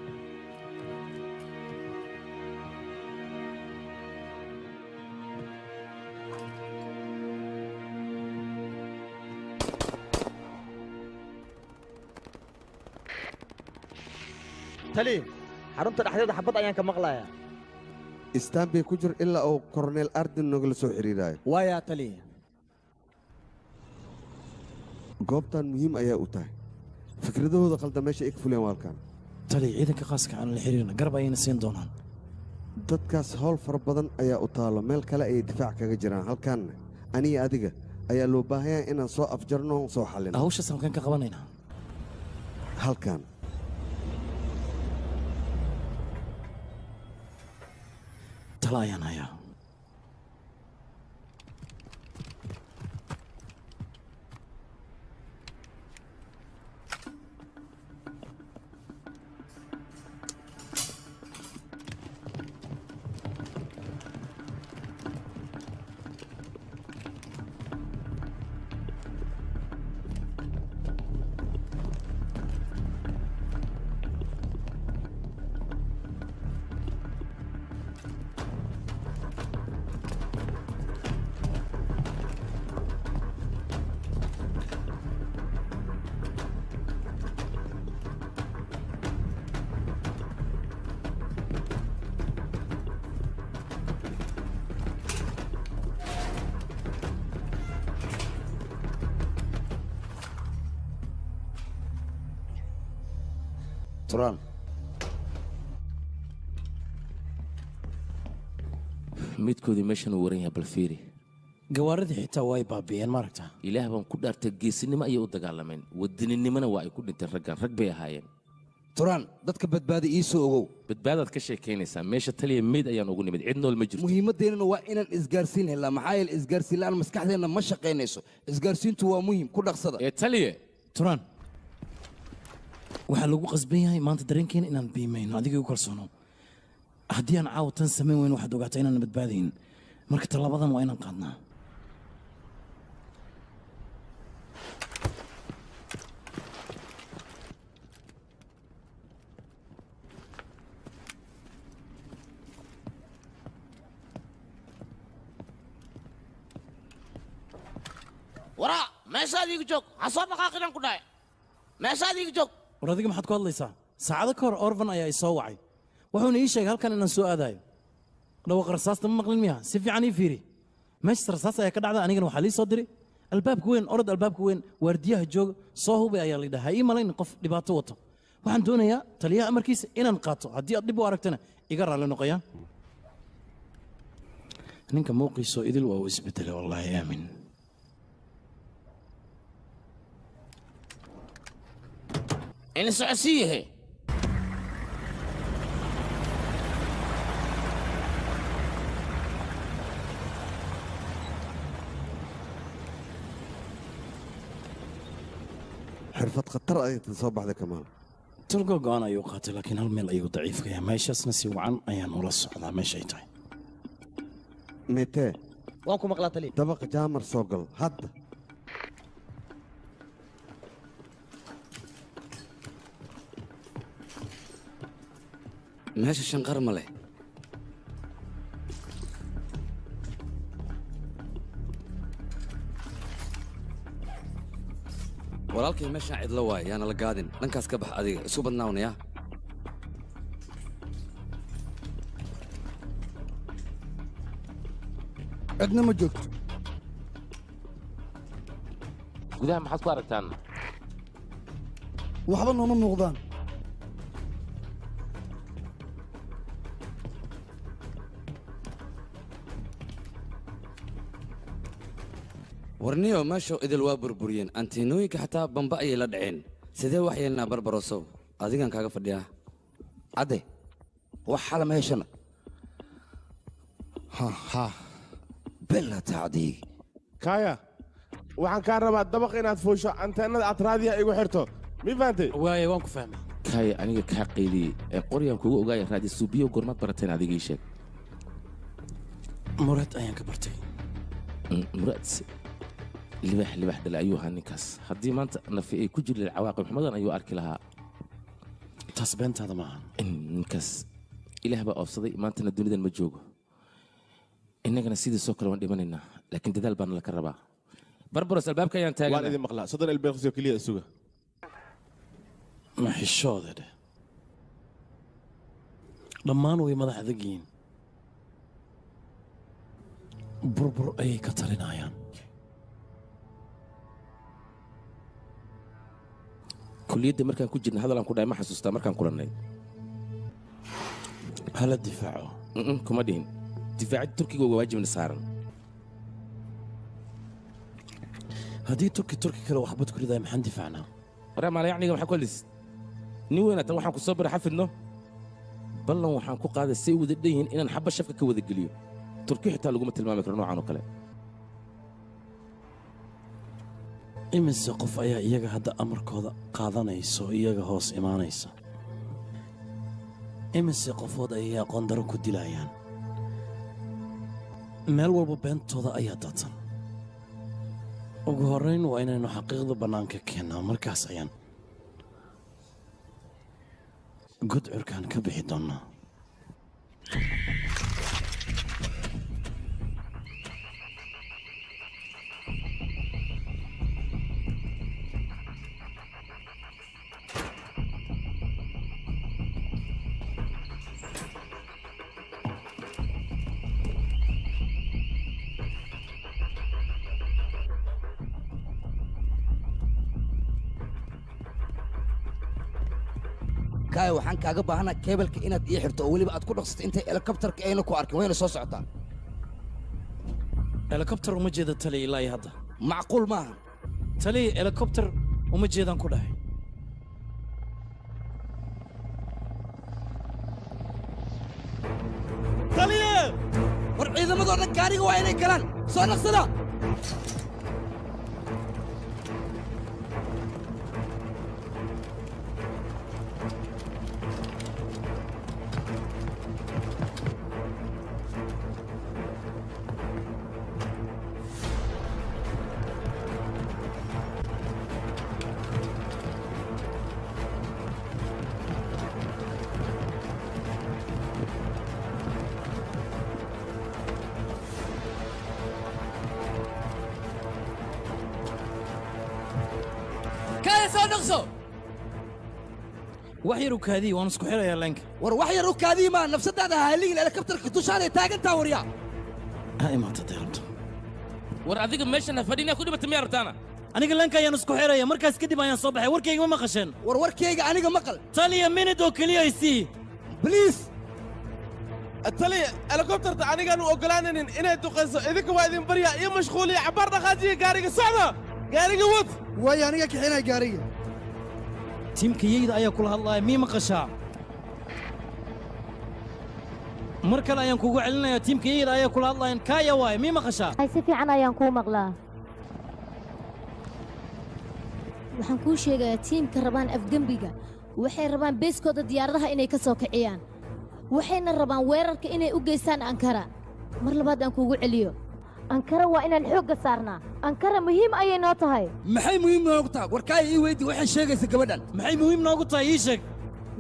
tali xarunta dhexdeeda xabad ayaan ka maqlayaa istaanbay ku jir ilaa uu koroneel ardin nogala soo xidhiiraayo waayaa tali goobtan muhiim ayaa u tahay fikradahooda qalda meesha ay ka fuleen waalkan tali ciidanka khaaska aan la xiriirna garab ayayna siin doonaan dadkaas howl fara badan ayaa u taalo meel kale ayay difaac kaga jiraan halkaanna aniga adiga ayaa loo baahanyaa inaan soo afjarno oon soo xallino hawshaas halkaan ka qabanaynaa halkan tala ayaan hayaa midkoodii meeshan uu waran yahay balfiiri gawaaradii xitaa waa ay baabi'een maaragta ilaah baan ku dhaartay geesinimo ayay u dagaalameen wadaninimona waa ay ku dhinteen raggan rag bay ahaayeen turaan dadka badbaada ii soo ogow badbaadaad ka sheekaynaysaa meesha taliya meyd ayaan ugu nimid cid nool ma jirto muhiimaddeennana waa inaan isgaarsiin helnaa maxaa yeele isgaarsiin la'aan maskaxdeenna ma shaqaynayso isgaarsiintu waa muhiim ku dhaqsada ee taliye turaan waxaa lagu qasban yahay maanta dareenkeena inaan biimayno adigii u kalsoono haddii aan caawa tan samayn weyn waxaad ogaataa inaan badbaadayn marka tallaabadan waa inaan qaadnaa waraa meeshaad iiga joog ha soo dhaqaaqinaan ku dhahay meeshaad iiga joog war adiga maxaad ku hadlaysaa saacado ka hor orvan ayaa i soo wacay wuxuuna ii sheegay halkan inaan soo aadayo dhawaqa rasaasta ma maqlin miya si fiican ii fiiri meeshas rasaas ayaa ka dhacda anigana waxaa lii soo diray albaabka weyn orod albaabka weyn waardiyaha jooga soo hubay ayaa la yidhaha ha ii malayn qof dhibaato wato waxaan doonayaa taliyaha amarkiisa inaan qaato haddii aad dhib u aragtana iga raalli noqoyaa ninka muuqiisoo idil waa uu isbedelay wallaahi aamin ina socodsii yahe xirfad khatar ayay soo baxday kamaal turgo go'aan ayuu qaatay laakiin hal meel ayuu daciifkaya meeshaasna si wacan ayaan ula socdaa meeshay tahay metee waan ku maqlaa taliya dabaqa jaamar soo gal hadda meesha shanqar ma leh walaalkay meeshaan cidlo waay yaana la gaadin dhankaas ka bax adiga isu badnawnaya cidna ma joogto gudaha maxaad ku aragtaan waxba nooma muuqdaan warniyo meesha idil waa burburiyeen antiinooyinka xataa bamba ayay la dhaceen sidee wax yeelnaa barbarosow adigaan kaaga fadhiyaa cadde wax xala ma heshana bella tacdiig kaaya waxaan kaa rabaa dabaq inaad fuusho anteenada aad raadiyaha igu xirto mii fahantay waaye waan ku fahmay kaaya aniga kaa qayliyey ee qoryaan kugu ogaaya raadi suubiyo gormaad barateen adigii sheeg murad ayaan ka bartay murad libax dhale ayuu ahaa ninkaas haddii maanta nafi ay ku jirleen cawaaqib xumadan ayuu arki lahaa taas beentaada maaha ninkaas ilaah baa oofsaday maantana dunidan ma joogo innagana sidiisoo kale waan dhimanaynaa laakiin dadaal baana laka rabaa barbaros albaabka ayaan taagan waan idin maqlaa soddon ilbeeqsio keliya isuga ma xishooda dheh dhammaan way madax adag yihiin burbur ayay ka talinayaan kuliyadda markaan ku jirna hadal aan ku dhahay ma xasuustaa markaan kulannay hala difaaco kuma dhihin difaacid turkiga waa waajibna saaran haddii turki kale waxbad ku ridaaya maxaan difaacnaa waraa maalayacniga maxaa ku hadlaysid nin weyna tan waxaan ku soo bara xafidno ballan waxaan ku qaaday say wada dhan yihiin inaan xabba shafka ka wada geliyo turki xitaa laguma tilmaami karo noocan oo kale imise qof ayaa iyaga hadda amarkooda qaadanayso iyaga hoos imaanaysa imise qofood ayay aqoon daro ku dilayaan meel walba beentooda ayaa datan ugu horrayn waa inaynu xaqiiqda bannaanka keennaa markaas ayaan gudcurkaan ka bixi doonnaa kaaya waxaan kaaga baahanaa keebalka inaad ii xirto oo weliba aad ku dhaqsato intay helikobtarka ayna ku arkin wayna soo socotaa helikobtar uma jeeda taliya ilaa iyo hadda macquul maaha taliya helikobtar uma jeedaan ku dhahay taliye war ciidamadoo dhan gaariga waa inay galaan soo dhaqsada dhaqso wax yar u kaadii waan isku xirayaa leenka war wax yar u kaadii maa nafsadaada haaligin helikabtarka dushaada taagantaa waryaa ha imaata deerabto war adiga meeshan ha fadhiinaa ku dhibata miyaa rabtaana aniga leenka ayaan isku xiraya markaas kadib ayaan soo baxay warkayga ma maqasheen war warkayga aniga maqal taliya minid oo keliya isii bliis taliya helikobtarta anigaanu ogolaananin inay duqayso idinka waa idin baryaa iyo mashquuliya cabbaar dhaqaajiya gaariga socda gaariga wad waayo aniga kixinay gaariga tiimkayayda ayaa kula hadlaaya mii maqashaa mar kale ayaan kugu celinayaa tiimkayayda ayaa kula hadlaayaan kaaya waaye mii maqashaa ay si fiican ayaan kuu maqlaa waxaan kuu sheegayaa tiimka rabaan afgembiga waxay rabaan beeskooda diyaaradaha inay ka soo kiciyaan waxayna rabaan weerarka inay u geystaan ankara mar labaad aan kuugu celiyo ankara waa inaan xoogga saarnaa ankara muhiim ayay noo tahay maxay muhiim noogu tahay warkaaya ii weydii waxay sheegaysa gabadhan maxay muhiim noogu tahay ii sheeg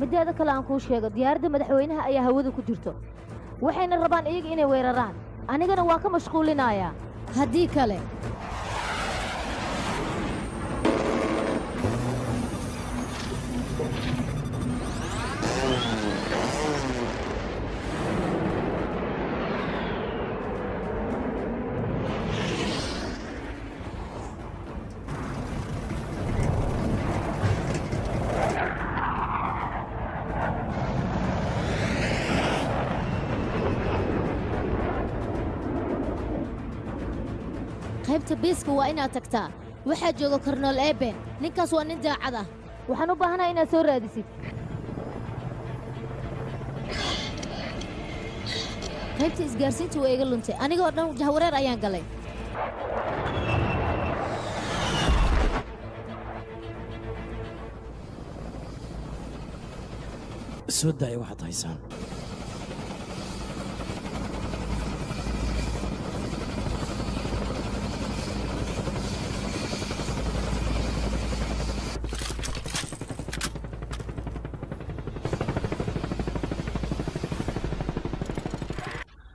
mideeda kale aan kuu sheego diyaaradda madaxweynaha ayaa hawada ku jirto waxayna rabaan iyaga inay weeraraan anigana waan ka mashquulinayaa haddii kale qaybta beeska waa inaad tagtaa waxaa jooga kornool eeben ninkaas waa nin daacad ah waxaan u baahanahay inaad soo raadisid qaybta isgaarsiinta waa iga luntay anigoo dhan jahwareer ayaan galay soo daaya waxaad haysaan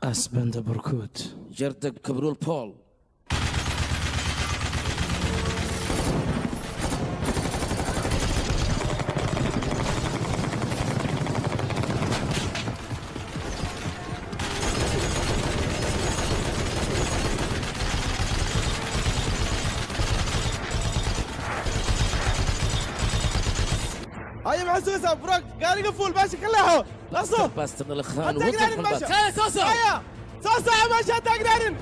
أسبند بركوت جردك كبرول بول هيا مع سوسة بروك قال قفول ماشي كلها لصو باستن الخان تقدرين ماشي هيا سوسة هيا سوسة ماشي تقدرين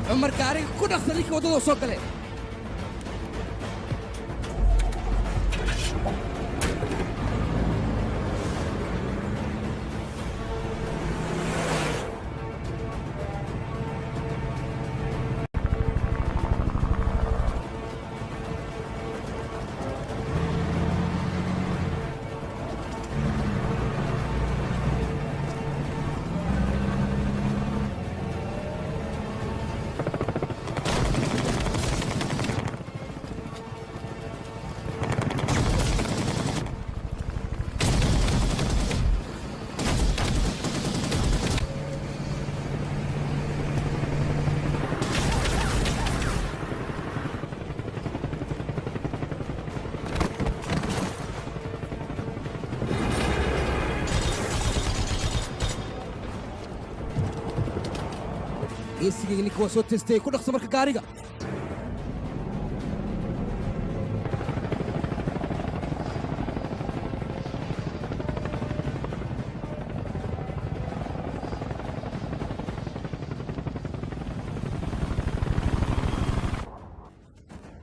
عمر كاري كل أخذك ودو صوت له geesigayga ninka waa soo testay ku dhaqso marka gaariga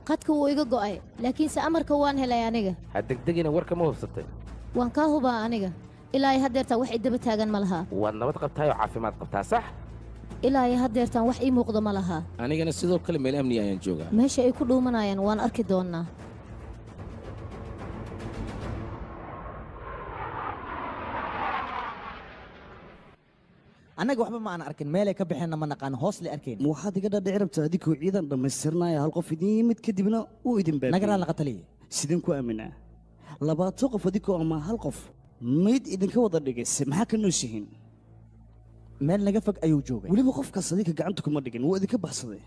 qadka wuu iga go'ay laakiinse amarka waan helay aniga ha degdegina warka ma hubsatay waan kaa hubaa aniga ilaa ay haddeertaan wax idaba taagan ma lahaa waad nabad qabtaayoo caafimaad qabtaa sax ilaa ay haddeertaan wax ii muuqda ma lahaa anigana sidoo kale meel amniya ayaan joogaa meesha ay ku dhuumanayaan waan arki doonnaa annaga waxba ma aan arkin meelay ka baxeenna ma naqaan hoos le arkayn ma waxaad iga dhadhici rabtaa adigoo ciidan dhammaystirnaya hal qof idin yimid kadibna uu idin baabiyey nagaraa laqa taliya sideen ku aaminaa labaatan qof adigoo ama hal qof mayd idinka wada dhigayse maxaa ka nooshihiin meel naga fog ayuu joogay weliba qofkaas adinka gacanta kuma dhigin wuu idinka baxsaday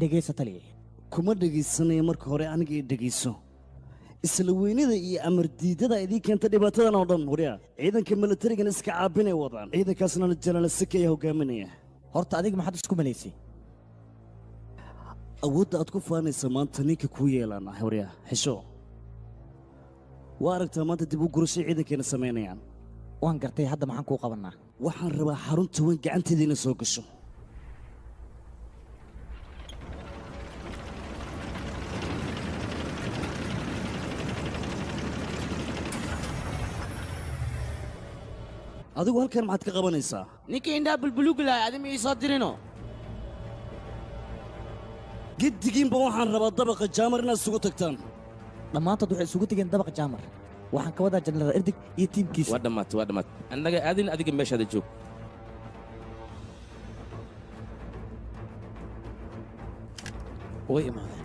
dhegaysa taliye kuma dhegaysanaya marka hore aniga i dhegayso isla weynida iyo amar diidada idii keenta dhibaatadan oo dhan waryaa ciidanka milatarigan iska caabinay wadaan ciidankaasna jalaala sika ayaa hogaaminaya horta adiga maxaad isku malaysay awoodda aad ku faanaysa maanta ninka kuu yeelana waryaa xisho waa aragtaa maanta dib u gurashay ciidankeena samaynayaan waan gartay hadda maxaan kuu qabannaa waxaan rabaa xarunta weyn gacanteeda inay soo gasho adigu halkan maxaad ka qabanaysaa ninkii indhaa bulbulugi lahay adi ma ii soo dirino giddigiinba waxaan rabaa dabaqa jaamar inaad isugu tagtaan dhammaantood waxay isugu tegeen dabaqa jaamar waxaan ka wadaa jenaraal erdig iyo tiimkiisa waa dhammaad annaga aadin adiga meeshaada joog way imaadeen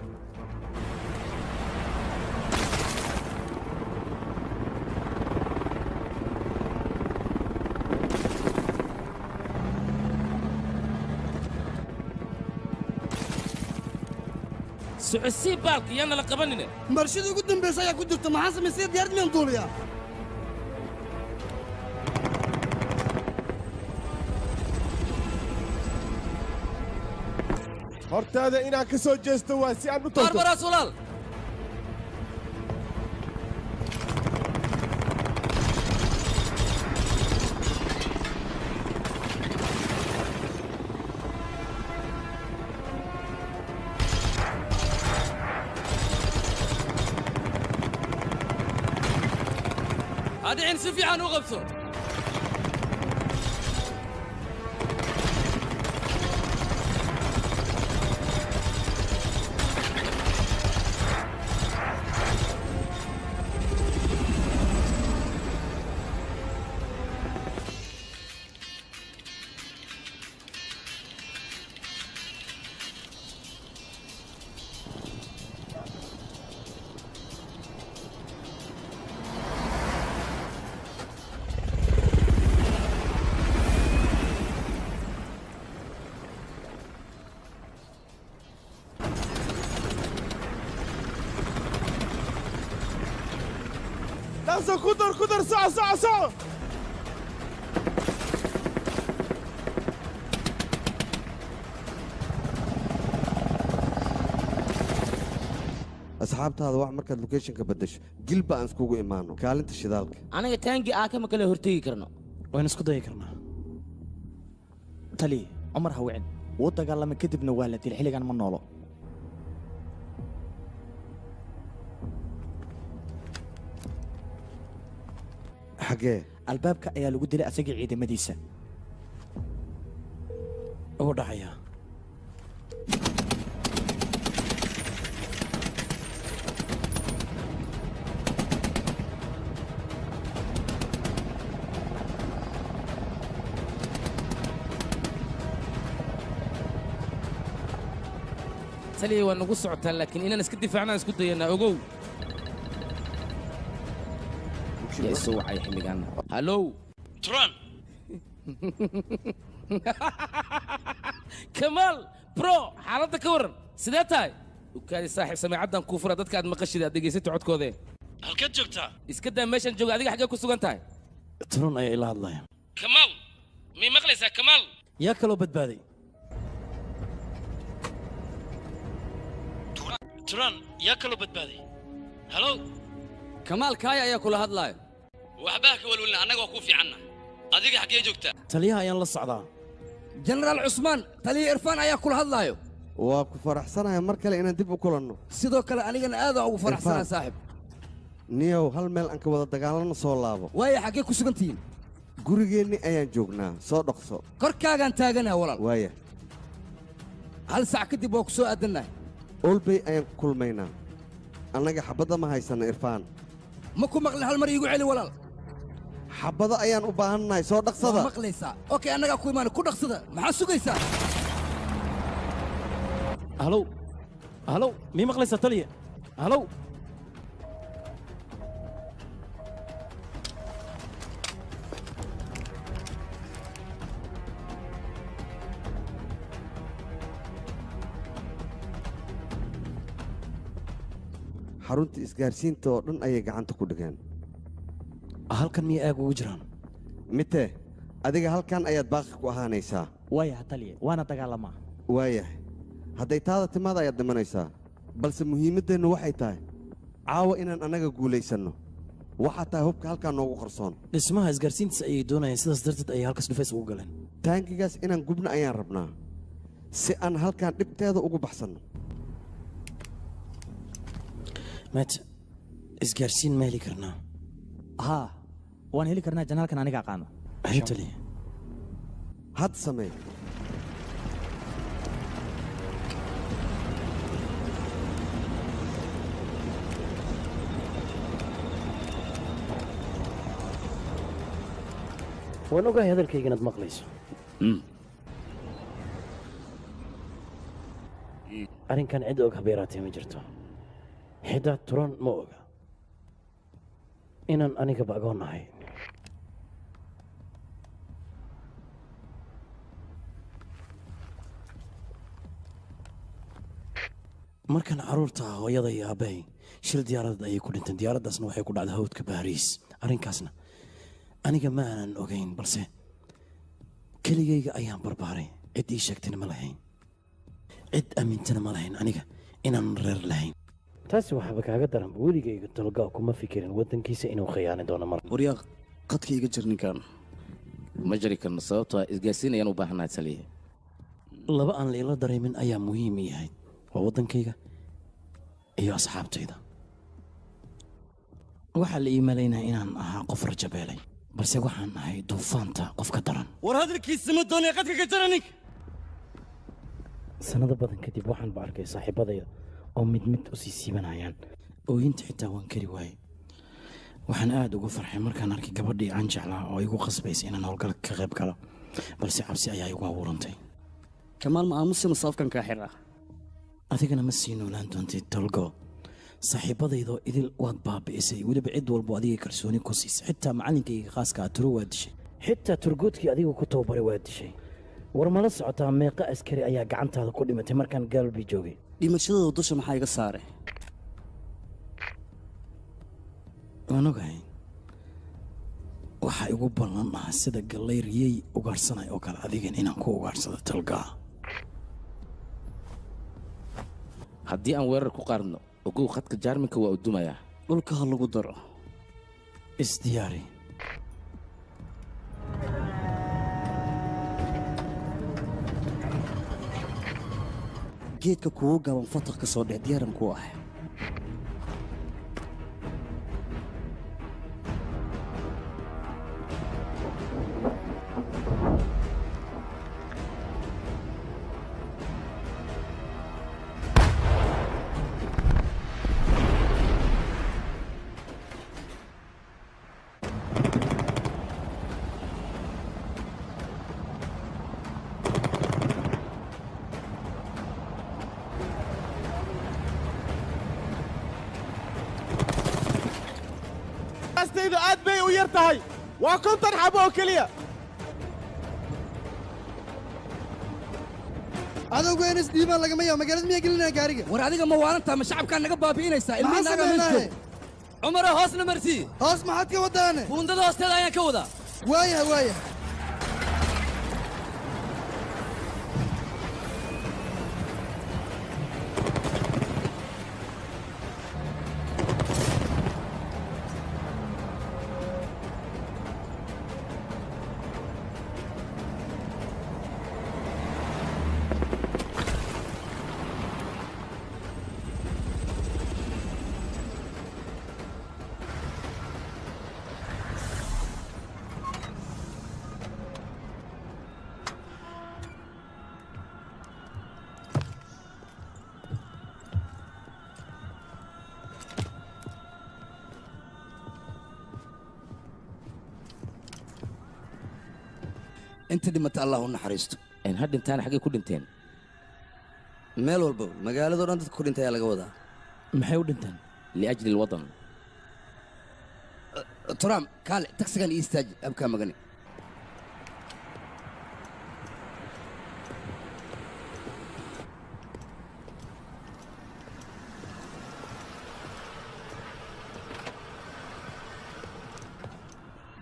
socosii baalka yaana la qabanine marshada ugu dambaysa ayaa ku jirta maxaa samaysay diyaarad miyaan duuliyaa hortaada inaan ka soo jeesto waa si aan u toosto barbaraas walaal هادعين سفيان وغبسوا كدر ساعة asxaabtaada wax markaad locationka bedesho gilba aan iskugu imaano kaalinta shidaalka aniga taangi aakama kale hortegi karno waan isku dayi karnaa taliye cumar ha wicin wuu dagaalamay kadibna waa la dilay xilligan ma noolo xagee albaabka ayaa lagu dilay asagii ciidamadiisa ugu dhacaya taliya waa nagu socotaan laakiin inaan iska difaacnaan isku dayanaa ogow yaa isoo wacay xilligan hallow turan kamaal bro xaaladda ka warran sidee tahay ukaadi saaxiib sameecaddan kuu fura dadka aad maqashida aad dhegaysata codkoodee halkeed joogtaa iska daa meeshaan jooga adiga xaggee ku sugan tahay turan ayaa ila hadlaya kamaal mii maqlaysaa kamaal yaa kaloo badbaaday turan yaa kaloo badbaaday halow kamaal kaaya ayaa kula hadlaaya waxbaa ka walwalina annaga waa kuu fiicanna adiga xaggee joogtaa taliyaha ayaan la socdaa jenaraal cusmaan taliya irfaan ayaa kula hadlaayo waa ku faraxsanahay mar kale inaan dib u kulanno sidoo kale anigana aadaan ugu faraxsanaa saaxib niyow hal meel aan ka wada dagaalano soo laabo waaya xaggee ku sugantihiin gurigeenni ayaan joognaa soo dhaqso korkaagaan taaganaha walaal waaya hal sac kadib waa ku soo aadannahay olbey ayaan ku kulmaynaa annaga xabbadda ma haysanna irfaan ma ku maqlin hal mar iigu celi walaal xabbado ayaan u baahannahay soo dhaqsada waa maqlaysaa okey annagaa ku imaana ku dhaqsada maxaa sugaysaa halow halow mii maqlaysaa taliya halow xarunta isgaarsiinta oo dhan ayay gacanta ku dhigeen halkan miyay aag ugu jiraan mite adiga halkan ayaad baaqi ku ahaanaysaa waayaha taliye waana dagaalamaa waayahay hadday taada timaada ayaad dhimanaysaa balse muhiimaddeennu waxay tahay caawa inaan annaga guulaysanno waxaa tahay hubka halkaa noogu qarsoon dhismaha isgaarsiintiisa ayay doonayeen sidaas darteed ayay halkaas dhufays ugu galeen taangigaas inaan gubna ayaan rabnaa si aan halkan dhibteeda ugu baxsanno maat isgaarsiin ma heli karnaa haa waan heli karnaa janaalkan aniga aqaano taliye had samee waan ogahay hadalkayga inaad maqlayso arrinkan cid og habeeraatee ma jirto xitaa turan ma oga inaan anigaba agoon ahay markan carruurta ah hooyada iyo aabbahay shil diyaaradeed ayay ku dhinteen diyaaraddaasna waxay ku dhacday hawdka baariis arrinkaasna aniga ma aanan ogayn balse keligayga ayaan barbaaray cid ii sheegtana ma lahayn cid aamintana ma lahayn aniga inaanan reer lahayn taasi waxaaba kaaga daranba weligayga tolgaa kuma fikirin waddankiisa inuu khiyaani doono mar waryaa qadka iga jir ninkan ma jari karno sababtoo isgaarsiin ayaan u baahannahay taliye laba aan la ila dareemin ayaa muhiim ii ahayd waa waddankayga iyo asxaabtayda waxaa la ii malaynaya inaan ahaa qof rajabeelay balse waxaan ahay duufaanta qof ka daran war hadalkiisa ma doonaya qadka ka jara ninka sanado badan kadib waxaan ba arkay saaxiibadayda oo mid mid u sii siibanayaan ooyinta xitaa waan kari waayey waxaan aad ugu farxay markaan arkay gabadhii aan jeclaa oo igu qasbaysa inaan howlgal ka qayb galo balse cabsi ayaa igu abuurantay kamaal ma aamusi masaafkan kaa xidha adigana ma sii noolaan doontid tolgo saaxiibadaydoo idil waad baabi'isay weliba cid walbo adiga kalsooni ku siisa xitaa macallinkayga khaaska ah turo waa dishay xitaa turguudkii adigu ku tababaray waa dishay war mala socotaa meeqa askari ayaa gacantaada ku dhimatay markaan gaalbi joogay dhimashadooda dusha maxaa iga saare waan ogahay waxaa igu ballan ah sida gallayriyey ugaarsanay oo kale adigan inaan ku ugaarsado talgaa haddii aan weerar ku qaadno ogow khadka jaarminka waa u dumayaa dhulka ha lagu daro isdiyaari geedka kugu gaaban fatak ka soo dhex diyaaran ku ah astaydu aad bay u yar tahay waa 50 xabo oo keliya adowgeena isdhiibaan lagama yaabo magaalada miyaa gelinaya gaariga war adiga ma waalantaa ma shacabkaa naga baabi'inaysaa ilmihinaga meesjo cumaro hoosna marsii hoos maxaad ka wadaane buundada hoosteeda ayaan ka wadaa waayaha waayaha inta dhimata allah u naxariisto ha dhintaan xaggay ku dhinteen meel walba magaaladoo dhan dadka ku dhintay ayaa laga wadaa maxay u dhinteen liajli alwadan turaam kaale tagsigan ii istaaji abkaa magani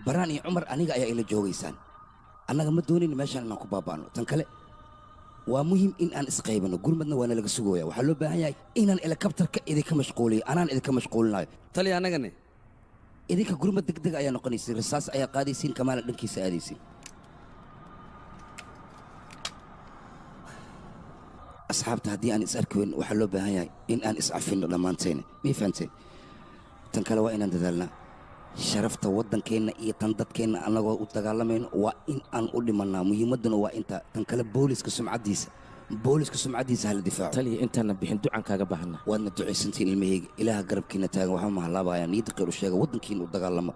baraan iyo cumar aniga ayaa ila joogaysaan annaga ma doonin meeshaan inaan ku baaba'no tan kale waa muhiim in aan isqaybano gurmadna waana laga sugooya waxaa loo baahan yahay inaan helikabtarka idinka mashquuliyo anaan idinka mashquulinayo tali annagane idinka gurmad degdeg ayaa noqonaysiin rasaas ayaa qaadaysiin kamaala dhankiisa aadaysiin asxaabta haddii aan is arkayn waxaa loo baahan yahay in aan iscafinno dhammaanteena mii fahanteen tan kale waa inaan dadaalnaa sharafta waddankeenna iyo tan dadkeenna annagoo u dagaalamayno waa in aan u dhimannaa muhiimadduna waa intaa tan kale booliska sumcaddiisa hala difaaco taliya intaana bixin ducan kaaga baahanna waadna ducaysantiin ilmahayga ilaaha garabkiina taagan waxba mahallaabayaa niyadda qeyr u sheega waddankiina u dagaalamo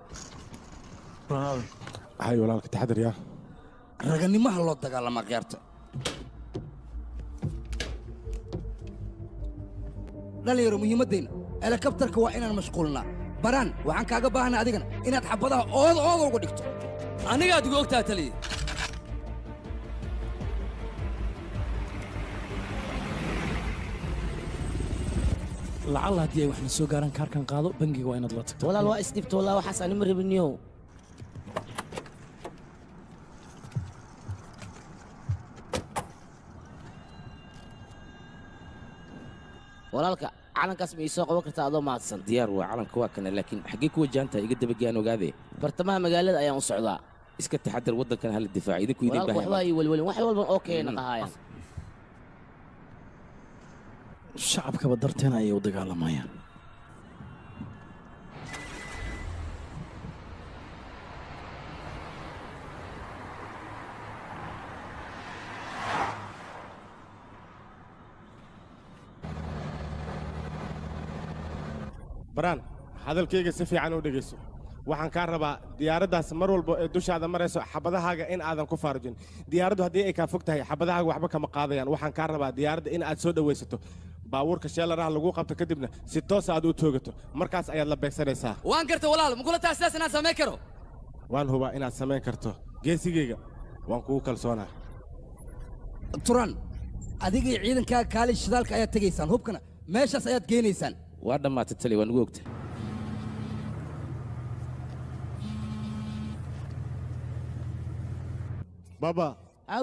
hay walaalka taxadar yaa raganimaha loo dagaalamaa khiyaarta dhalinyaro muhiimaddayna helikabtarka waa inaan mashquulnaa baraan waxaan kaaga baahanaa adigana inaad xabadaha ooda uga dhigto anigaad igu ogtaha taliya lacalla haddii ay waxna soo gaaraan kaarkan qaado bangiga waa inaad la tagto walaal waa isdhibto walaa waxaas anima rabiniyow walaalka calankaas ma ii soo qaban kartaa adoo mahadsan diyaar waa calanka waa kana laakiin xaggee ku wajahantahay iga dabageyaan ogaadee bartamaha magaalada ayaan u socdaa iska taxadar waddankan hala difaaco idinku idin walaalka waxbaa ii welwelin wax walban oo keena qahaayaan shacabkaba darteena ayay u dagaalamayaan baraan hadalkayga si fiican u dhegayso waxaan kaa rabaa diyaaraddaas mar walba ee dushaada marayso xabadahaaga in aadan ku faarujin diyaaraddu haddii ay kaa fog tahay xabadahaaga waxba kama qaadayaan waxaan kaa rabaa diyaaradda in aad soo dhowaysato baabuurka sheelaraha lagu qabto kadibna si toosa aad u toogato markaas ayaad la beegsanaysaa waan garta walaal mukula taa sidaas inaan samayn karo waan hubaa inaad samayn karto geesigayga waan kugu kalsoonaa turan adigii ciidankaaga kaali shidaalka ayaad tegaysaan hubkana meeshaas ayaad geenaysaan waa dhammaatay tali waa nugu ogta baba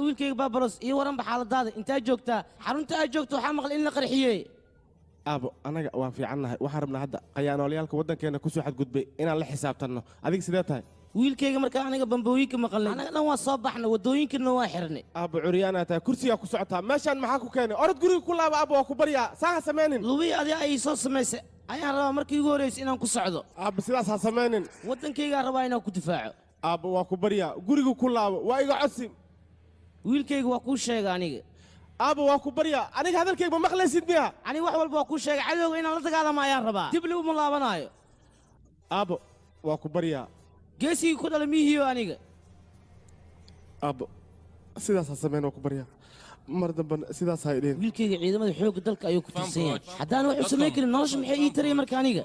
wiilkayga baabaros ii waranba xaaladaada intaa joogtaa xarunta aad joogto waxaa maqlay in la qarxiyey aabo anaga waan fiicannahay waxaan rabnaa hadda qayaanoolyaalka waddankeenna ku soo xadgudbay inaan la xisaabtanno adiga sidee tahay wiilkayga markaa aniga bambooyinka maqalnay anaga dhan waa soo baxnay waddooyinkana waa xirnay aabbo curyaanaa tahay kursigaa ku socotaa meeshaan maxaa ku keenay orod guriga ku laaba aabbo waa ku baryaa saa ha samaynin lubii adi ayay soo samaysay ayaan rabaa markii ugu horraysay inaan ku socdo aabbo sidaas ha samaynin waddankaygaa rabaa inaan ku difaaco aabbo waa ku baryaa guriga ku laabo waa iga codsi wiilkayga waa kuu sheega aniga aabbo waa ku baryaa aniga hadalkayga ma maqlaysid miya aniga wax walba waa kuu sheegay cadowga inaan la dagaalamo ayaan rabaa dibli uma laabanaayo aabbo waa ku baryaa geesigii ku dhala miihiyo aniga aabbo sidaas ha samayn waa ku baryaa mar dambana sidaas ha idhin wiilkayga ciidamada xoogga dalka ayuu ku tirsan yahay haddaan wax u samayn karin nolosha maxay ii taraya marka aniga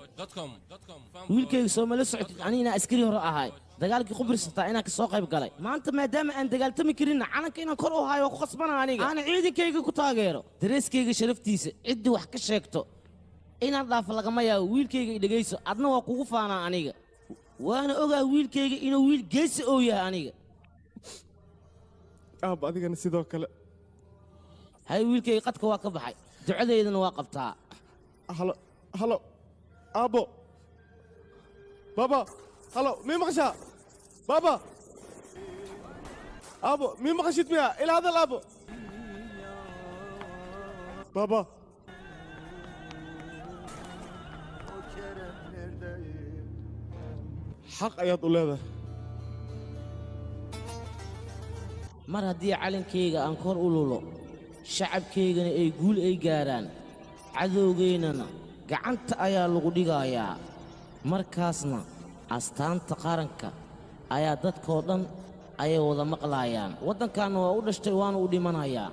wiilkayga soo mala socotid ani inaan askari hore ahay dagaalkii khubirsataa inaan ka soo qayb galay maanta maadaama aan dagaaltami karinna calanka inaan kor u hayo waa ku khasbana aniga aana ciidankayga ku taageero dareeskayga sharaftiisa ciddii wax ka sheegto inaan dhaafo lagama yaabo wiilkayga idhegayso adna waa kugu faanaa aniga waana ogaa wiilkayga inuu wiil geesi oo yahay aniga aabbo adigana sidoo kale hay wiilkayga qadka waa ka baxay ducadeydana waa qabtaa halo aabbo baba halo mii maqashaa baba aabbo mii maqashid miya ila hadal aabbo baba xaq ayaad u leedahay mar haddii calankayga aan kor u lulo shacabkaygana ay guul ay gaaraan cadowgaynana gacanta ayaa lagu dhigayaa markaasna astaanta qaranka ayaa dadkoo dhan ayay wada maqlaayaan waddankaanna waa u dhashtay waana u dhimanayaa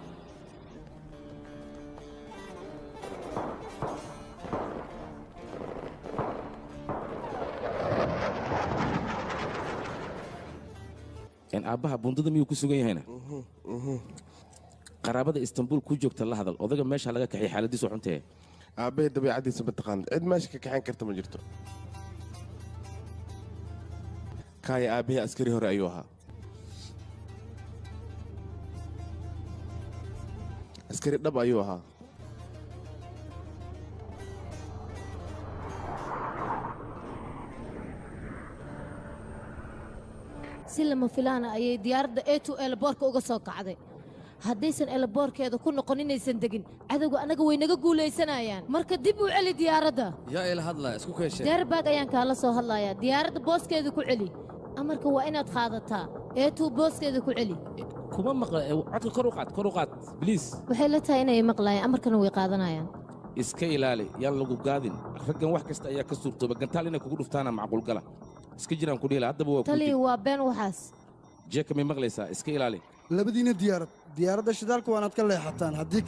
aabbaha bundada miyuu ku sugan yahayna qaraabada istanbuul kuu joogta la hadal odaga meesha laga kaxay xaaladiisu xuntee aabbahay dabeecaddiisa ma taqaanid cid meesha ka kaxayn karta ma jirto kaaya aabbihii askari hore ayuu ahaa askari dhab ayuu ahaa si lama filaana ayay diyaaradda A2 eelaboorka uga soo kacday haddaysan eelaboorkeeda ku noqon inaysan degin cadowga annaga way naga guulaysanayaan marka dib u celi diyaaradda yaa ila hadlaya isku keeshe deerbaag ayaan kaala soo hadlayaa diyaaradda booskeeda ku celi amarka waa inaad qaadataa A2 booskeeda ku celi kuma maqla codka kor u qaad bliis waxay la tahay inay maqlaayaan amarkana way qaadanayaan iska ilaali yaan lagu gaadin raggan wax kasta ayaa ka suurtooba gantaal inay kugu dhuftaana macquul gala iska jiraan ku dhiila haddaba waa taliya waa been waxaas jeeka may maqlaysaa iska ilaali labadiina diyaaradda shidaalka waanaad ka leexataan haddii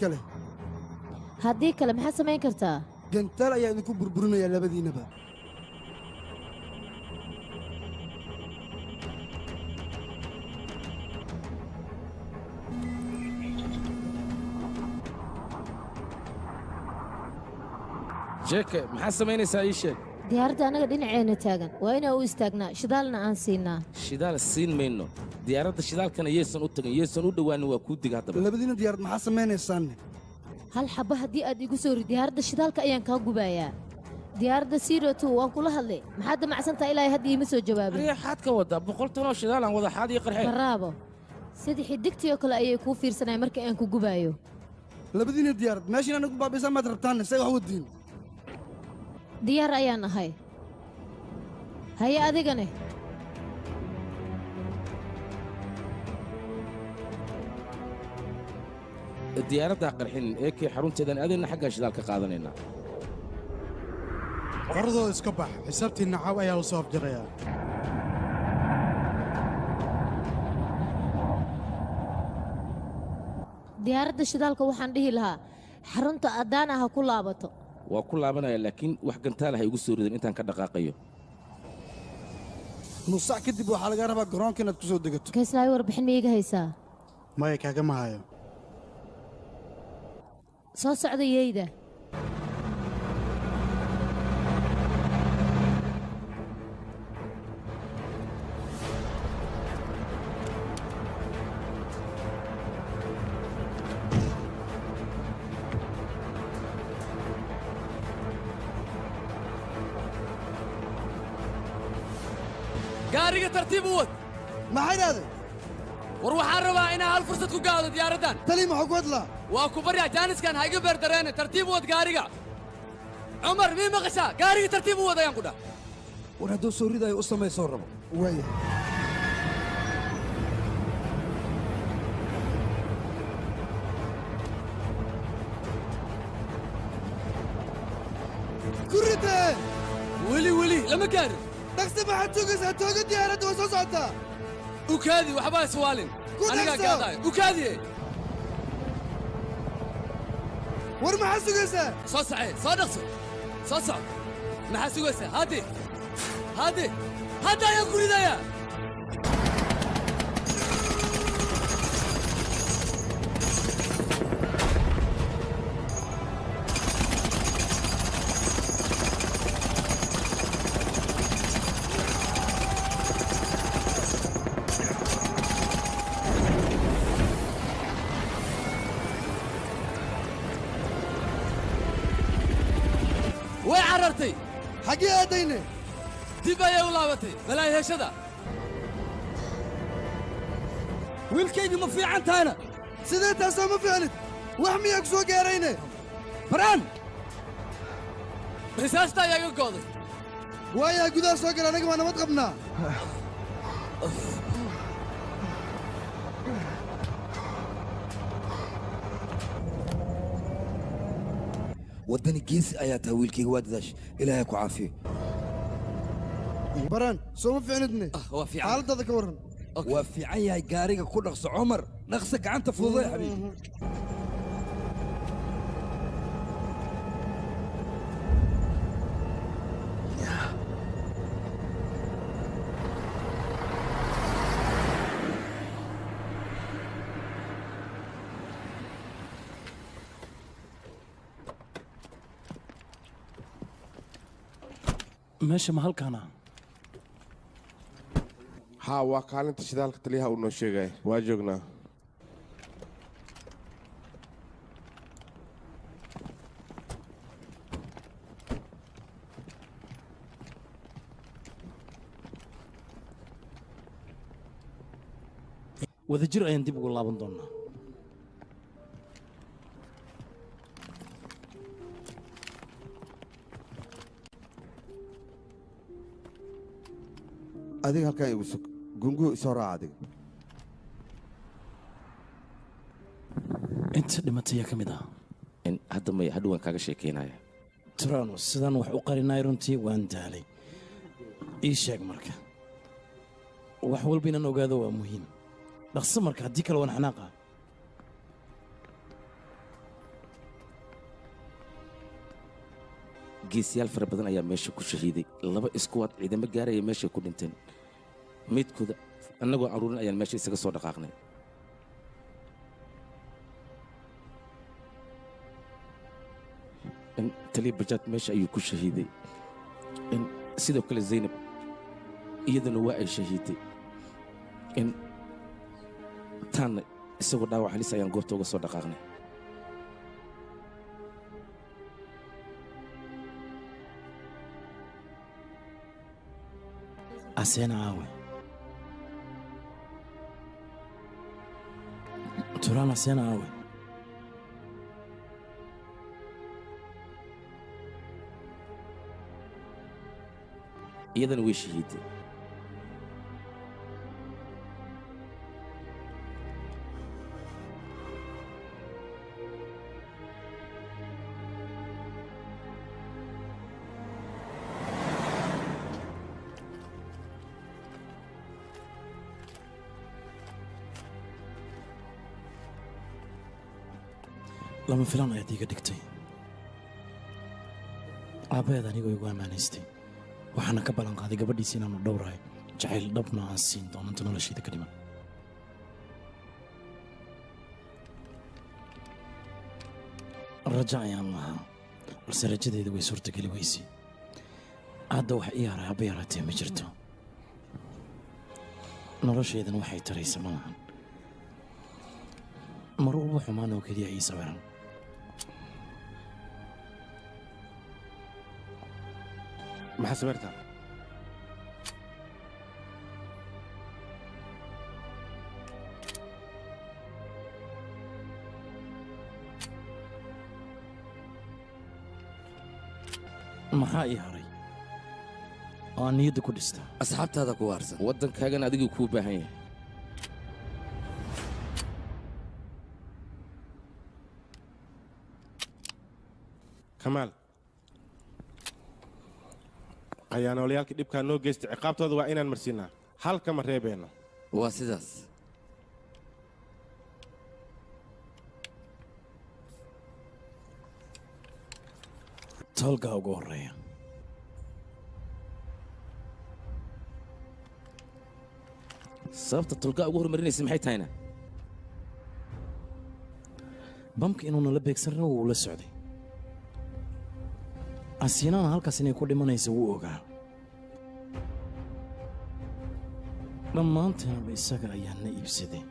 kale maxaad samayn kartaa gantaal ayaa idinku burburinayaa labadiinaba jeeka maxaad samaynaysaa ii sheeg diyaaradda annaga dhinaceenna taagan waa inaan u istaagnaa shidaalna aan siinaa shidaal siin mayno diyaaradda shidaalkana yaysan u tagin yaysan u dhowaanin waa kuu diga haddaba labadiina diyaarad maxaa samaynaysaanne hal xabba haddii aad igu soo ri diyaaradda shidaalka ayaan kaa gubayaa diyaaradda sirotu waan kula hadlay maxaad damacsantaa ilaahay hadda iima soo jawaabin riixaad ka waddaa 100 tanoo shidaal aan wada xaad iyo qarxeen baraabo sidii xidigtii oo kale ayay kuu fiirsanaya marka aan ku gubaayo labadiina diyaarad meeshiina nagu baabiisaan maad rabtaanne say wax wadiin diyaar ayaan ahay haye adigane diyaaraddaa qarxin eekii xarunteedan adayna xaggaa shidaal ka qaadanaynaa qoradoo iska bax xisaabtii nacaab ayaa la soo afjarayaa diyaaradda shidaalka waxaan dhihi lahaa xarunta addaana ha ku laabato waa ku laabanaya laakiin wax gantaal ha igu soo ridan intaan ka dhaqaaqayo nus sac kadib waxaa laga rabaa garoonka inaad ku soo degato kayslaayo warbixin ma iiga haysaa maya kaagama hayo soo socda yeyda gaariga tartiib u wad maxay dhahday war waxaan rabaa inaan hal fursad ku gaado diyaaraddan tali maxuu ku hadlaa waa ku baryaa jaaniskan ha iga beerdareene tartiib u wad gaariga cumar mii maqashaa gaariga tartiib u wad ayaan ku dhah war hadduu soo ridayo u samay soo rabo waaya ku ridee weli lama gaarin dhaqsi maxaad sugaysaa tooga diyaaradda waa soo socotaa ukaadi waxbaa iswaalin anigaa gaadaayo ukaadiye war maxaad sugaysaa soo saxee soo dhaqso soo soco maxaad sugaysaa hadde ayaan ku ridayaa way carartay xaggii aadayne dib ayay u laabatay balaayaashada wiilkaygi ma fiican tahayna sidee taasoo ma fiicnid wax miyaa ku soo gaarayne faraan risaasta ayaa iga go'day waayaa gudaha soo gala anaga waa nabad qabnaa waddani geesi ayaa tahay wiilkayga waa dadaash ilaahay ku caafiyo baraan soo ma fiicnidne waa fiican xaaladdaada ka warran waa fiican yahay gaariga ku dhaqso cumar dhaqso gacanta fududay xabiibi meesha ma halkaana haa waa kaalinta shidaalka taliyaha uu noo sheegay waa joognaa wadajir ayaan dib ugu laaban doonnaa adiga halkaan igu sug gunguhu isoo raaca adiga inta dhimatayaa ka mid ah hadda may hadhow waan kaaga sheekaynaya turano sidaan wax u qarinay runtii waan daalay ii sheeg marka wax walba inaan ogaado waa muhiim dhaqso marka haddii kale waan xanaaqa geesiyaal fara badan ayaa meesha ku shahiiday 2 iskuwaad ciidamo gaaraya meeshay ku dhinteen meydkooda annagoo aruurin ayaan meesha isaga soo dhaqaaqnay taliya bajaad meesha ayuu ku shahiiday sidoo kale zaynab iyaduna waa ay shahiiday taanna isagoo dhaawac halis ayaan goobta uga soo dhaqaaqnay aseena aawe turaan aseena aawe iyadana way shahiiday lama filaan ayaad iiga dhigtay aabbaheed anigoo igu ammaanaystay waxaana ka ballan qaaday gabadhiisi inaanu dhowrahay jacayl dhabna aan siin doono inta noloshayda ka dhiman raja ayaan lahaa balse rajadeyda way suurtageli weysay hadda wax ii haray haba yaraatee ma jirto noloshaydan waxay taraysa ma lahan mar walba xumaan oo keliya ii sawiran maxaa sawirtaa maxaa ii haray oo aan niyadda ku dhistaa asxaabtaada ku waarsan waddankaagan adiguu kuu baahan yahay kamaal qayaanoolayaalkii dhibkaa noo geystay ciqaabtooda waa inaan marsiinaa halkama reebeenno waa sidaas tolgaa ugu horreeya sababta tolgaa ugu hormarinaysa maxay tahayna bamka inuuna la beegsanna wuu la socday asiinaana halkaas inay ku dhimanaysa wuu ogaa dhammaanteenaba isaga ayaa na iibsaday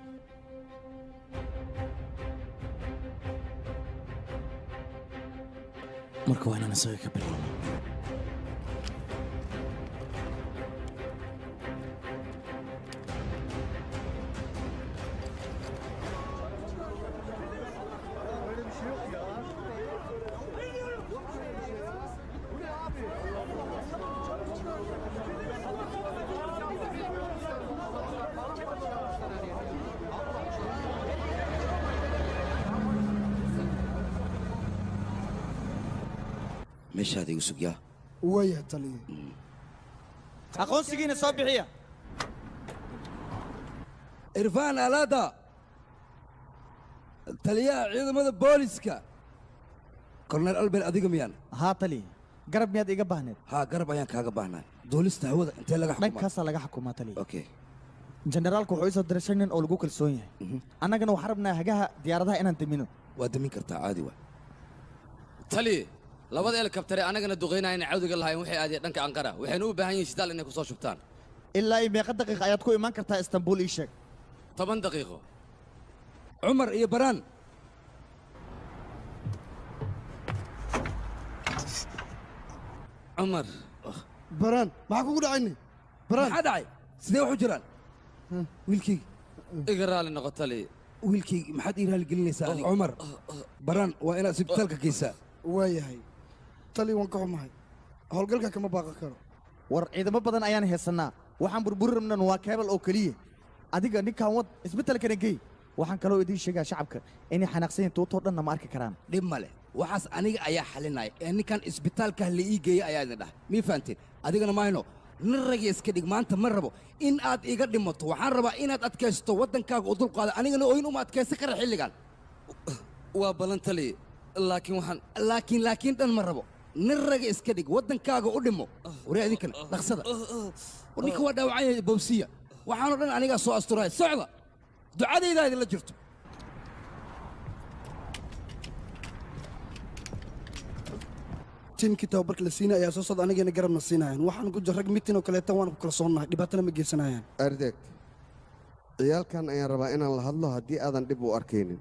marka waa inaan isaga ka bilowno meeshaad igu sugyaa waya taliye aqoonsigiina soo bixiya irfaan alaada taliyaha ciidamada booliska korneel albert adiga miyaan haa taliye garab miyaad iga baahneed haa garab ayaan kaaga baahnaa duulista hawada intee laga xukumaa dhankaasaa laga xukumaa taliye okay generaalku wuxuu isoo diray 5 nin oo lagu kalsoon yahay annagana waxaan rabnaa hagaha diyaaradaha inaan damino waa damin kartaa caadi waa tali labada helikabtare annagana duqaynayana cawdiga lahayn waxay aadeen dhanka anqara waxayna u baahan yihiin shidaal inay ku soo shubtaan ilaa iyo meeqa daqiiqa ayaad ku imaan kartaa istanbuul ii sheeg 10 daqiiqo cumar iyo baraan cumar baraan maxaa kugu dhacayni baraan maxaa dhacay sidee waxu jiraan wiilkayga iga raali noqo tali wiilkayga maxaad ii raali gelinaysaa aniga cumar baraan waa inaad isbitaalka geysaa waayahay tali waan ka xumahay howlgalka kama baaqan karo war ciidamo badan ayaan heesannaa waxaan burburi rabnan waa keebal oo keliya adiga ninkaan wad isbitaalkana gey waxaan kaloo idiin sheegaa shacabka inay xanaaqsanyiin tuutoo dhanna ma arki karaan dhib ma leh waxaas aniga ayaa xalinaya ee ninkan isbitaalka la ii geeyey ayaa idin dhahay mii fahanteen adigana mahayno nin ragya iska dhig maanta ma rabo in aad iga dhimato waxaan rabaa inaad adkaysto waddankaaga u dulqaada anigana ooyin uma adkaysan kara xilligan waa balan tali laakiin dhan ma rabo nin raga iska dhig waddankaaga u dhimo waryaa idinkana dhaqsada ninka waa dhaawacan yahay bowsiya waxaanoo dhan anigaa soo asturaya socda ducadaydaa idinla jirto tiimkii tababarka la siinay ayaa soo socda anigana garabna siinayaan waxaan ku jir rag mitin oo kaleetan waan ku kalsoonnahay dhibaatana ma geysanayaan ardeeg ciyaalkan ayaan rabaa inaan la hadlo haddii aadan dhib u arkaynin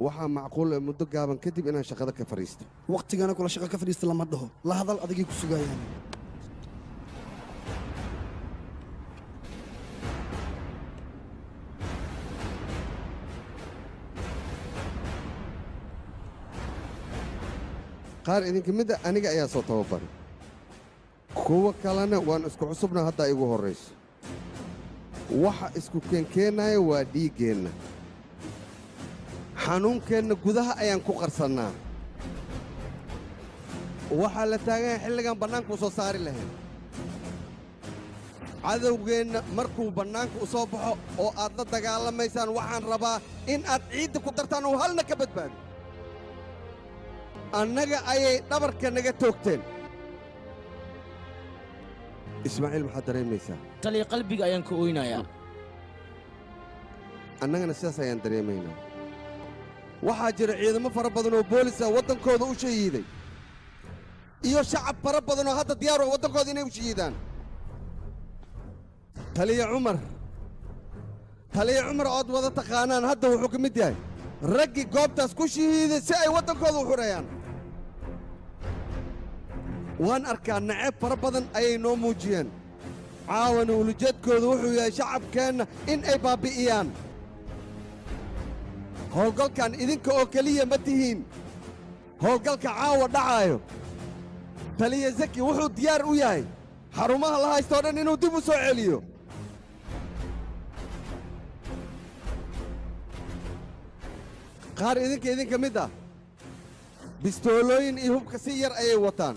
waxaa macquul muddo gaaban kadib inaan shaqada ka fadhiisto wakhtigana kula shaqo ka fadhiista lama dhaho la hadal adigii ku sugayaan qaar idinka midda aniga ayaa soo tababaray kuwa kalena waan isku cusubna haddaa igu horrayso waxa isku keenkeenaya waa dhiiggeenna xanuunkeenna gudaha ayaan ku qarsannaa waxaa la taagan yahay xilligan bannaanka u soo saari lahayn cadowgeenna markuu bannaanka u soo baxo oo aad la dagaalamaysaan waxaan rabaa in aad ciidda ku dartaan oo halna ka badbaado annaga ayay dhabarka naga toogteen ismaaciil maxaad dareemaysaa taliya qalbiga ayaan ka oynayaa annagana sidaas ayaan dareemaynaa waxaa jira ciidamo fara badan oo boolisa waddankooda u shahiiday iyo shacab fara badan oo hadda diyaar oo waddankooda inay u shahiidaan taliya cumar ood wada taqaanaan hadda wuxuu ka mid yahay raggii goobtaas ku shahiiday si ay waddankooda u xudhayaan waan arkaa naceeb fara badan ayay noo muujiyeen caawana ulujeedkoodu wuxuu yahay shacabkeenna in ay baabbi'iyaan howlgalkan idinka oo keliya ma tihiin howlgalka caawa dhacaayo taliya zaki wuxuu diyaar u yahay xarumaha la haystoo dhan inuu dib u soo celiyo qaar idinka mid ah bistoolooyin iyo hubka si yar ayay wataan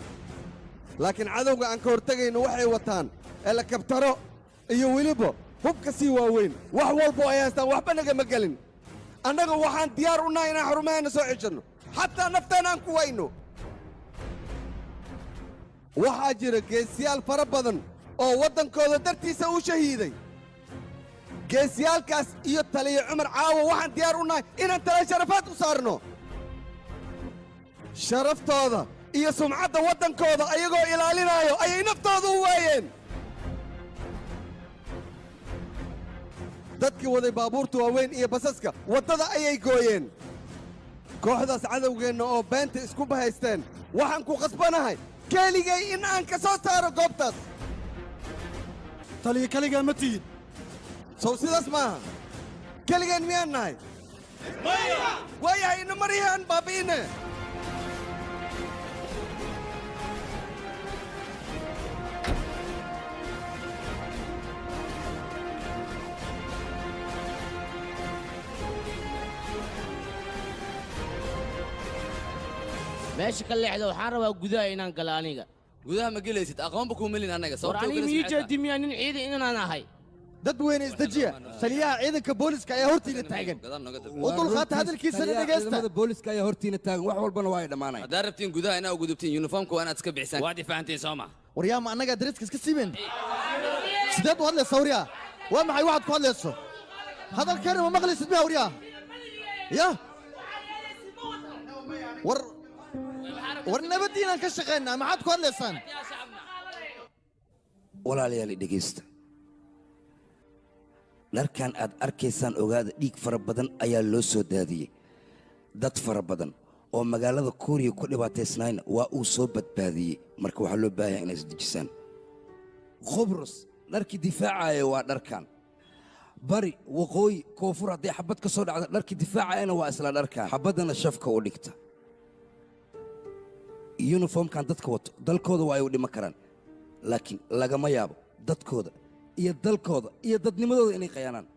laakiin cadowga aan ka hortegayno waxay wataan elekabtaro iyo weliba hubka sii waaweyn wax walbo ay haystaan waxba nagama gelin annaga waxaan diyaar u nahay inaan xarumaheenna soo ceshanno xataa naftaan aan ku wayno waxaa jira geesiyaal fara badan oo waddankooda dartiisa u shahiiday geesiyaalkaas iyo taliya cumar caawa waxaan diyaar u nahay inaan tala sharafaad u saarno sharaftooda iyo sumcadda waddankooda ayagoo ilaalinaayo ayay naftooda u waayeen dadkii waday baabuurta waaweyn iyo basaska waddada ayay gooyeen kooxdaas cadowgeenna oo beenta isku bahaysteen waxaan ku qasbanahay keligay in aan ka soo saaro goobtaas taliya keligaa ma tihid sow sidaas maaha keligeen miyaan nahay waayahay ina maryahaan baabi'ine meesha ka leexda waxaan rabaa gudaha inaan gala aniga gudaha ma gelaysid aqoonba kuu melin annaga war aniga mii jeedi miyaa nin ciidan inaan ahay dad weyne isdejiya taliyaha ciidanka booliska ayaa hortiina taagan u dulqaata hadalkiisana dhegaysta booliska ayaa hortiina taagan wax walbana waa ay dhammaanaya haddaa rabtiin gudaha inaa u gudubtiin yuniformka waa inaad iska bixisaan waad ifahantiin soo ma waryaama annagaa dareeska iska siibeen sideed u hadlaysa waryaa waa maxay waxaad ku hadlayso hadalkeena ma maqlaysid miya waryaa ya war nabaddiinaan ka shaqaynaa maxaad ku hadlaysaan walaalayaal dhegaysta dharkan aad arkaysaan ogaada dhiig fara badan ayaa loo soo daadiyey dad fara badan oo magaalada kuuriya ku dhibaataysnayna waa uu soo badbaadiyey marka waxaa loo baahan inay isdejisaan khubrus dharkii difaacaya waa dharkan bari waqooyi koonfur hadday xabad ka soo dhacda dharkii difaacayana waa isla dharkan xabaddana shafka u dhigta yuniformkan dadka wato dalkooda waa ay u dhima karaan laakiin lagama yaabo dadkooda iyo dalkooda iyo dadnimadooda inay qayaanaan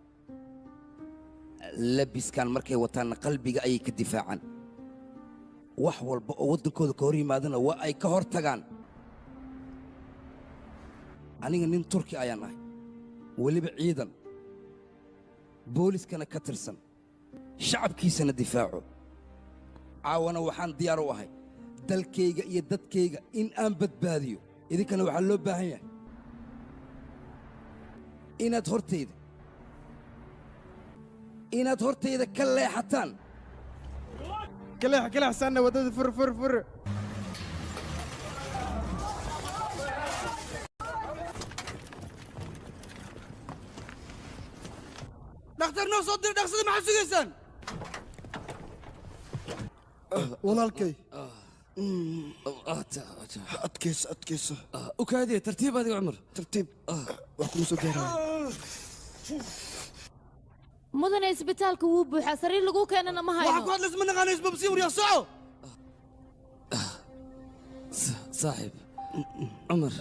labiskan markay wataanna qalbiga ayay ka difaacaan wax walba oo waddankooda ka hor yimaadana waa ay ka hor tagaan aniga nin turki ayaan ahay weliba ciidan booliskana ka tirsan shacabkiisana difaaco caawana waxaan diyaar u ahay dalkayga iyo dadkayga in aan badbaadiyo idinkana waxaa loo baahan yahay inaad hortayda ka leexataan kaleexsanna waddada fur dhakhtar noo soo dira dhaqsada maxaad sugaysaan walaalkay adkayso ukaadiye tartiib adiga cumar tartiib wax kuma soo gaaraya mudane isbitaalka wuu buuxaa sariir lagu keenana ma hayno waxaa ku hadlays ma naqaano isbabsii waryaa soco saaxiib cumar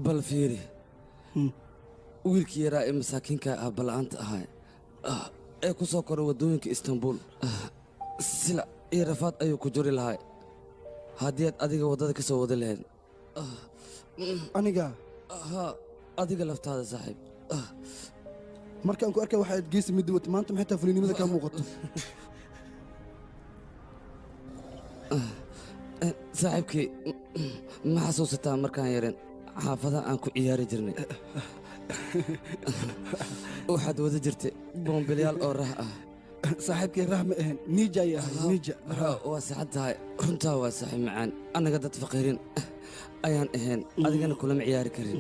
bal fiiri wiilkii yaraa ee masaakiinka aabbala'aanta ahaa ee ku soo koray waddooyinka istanbuul sila iyo rafaad ayuu ku juri lahaa haddii aad adiga waddada ka soo wada lahayd aniga adiga laftaada saaxiib markaan ku arkay waxaad geesi midda wata maanta maxay taa fulinimada kaa muuqato saaxiibkii ma xasuusataa markaan yareen xaafadaha aan ku ciyaari jirnay waxaad wada jirtay boombilyaal oo rah ah saaxiibkii rah ma ahayn niija ay ahay niija waa saxad tahay runtaa waa saaxiib macaan annaga dad faqiirin ayaan ahayn adigana kulama ciyaari karin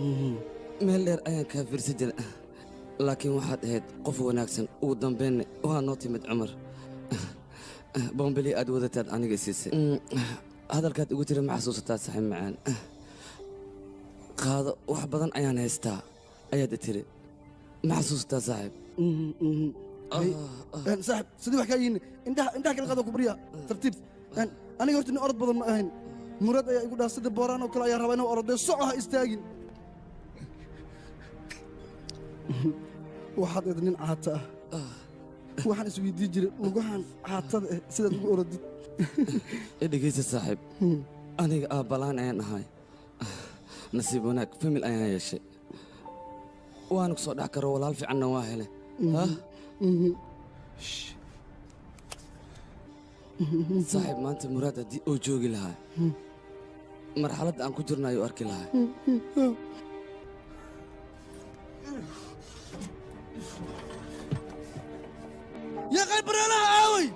meel dheer ayaan kaa fiirsan jira laakiin waxaad ahayd qof wanaagsan ugu dambaynna waa noo timid cumar boombilii aad wadataad aniga siisay hadalkaad igu tiri ma xasuusataa saaxiib macaan qaado wax badan ayaan haystaa ayaad tiri ma xasuusataa saaxiib saaxib sidii wax kaa yihiin indhaha kala qaado kubriya tartiib aniga horta nin orod badan ma ahayn muraad ayaa igu dhaha sida booraan oo kale ayaa rabaa inuu orodee soco ha istaagin waxaad eed nin caata ah waxaan isweydii jiray lugahan caatada eh sidaad ugu orodid dhegaysa saaxiib aniga aabbalaan ayaan ahay nasiib wanaag famil ayaan yeeshay waana ku soo dhex karo walaal fiicanna waa hele saaxiib maanta muraad haddii oo joogi lahaa marxaladda aan ku jirna ayuu arki lahaa يا قلب ريالها عاوي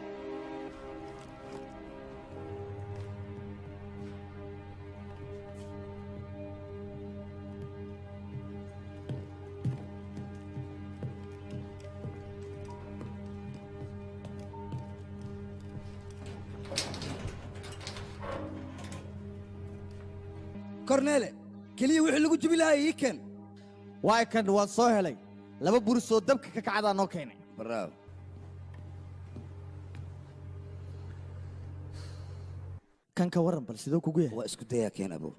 korneele keliya wixii lagu jibi lahaa ii keen waay kan waan soo helay laba buris oo dabka ka kacdaa noo keenay bravo kan ka waran bal sidoo kugu yahay waa isku dayaa keen abo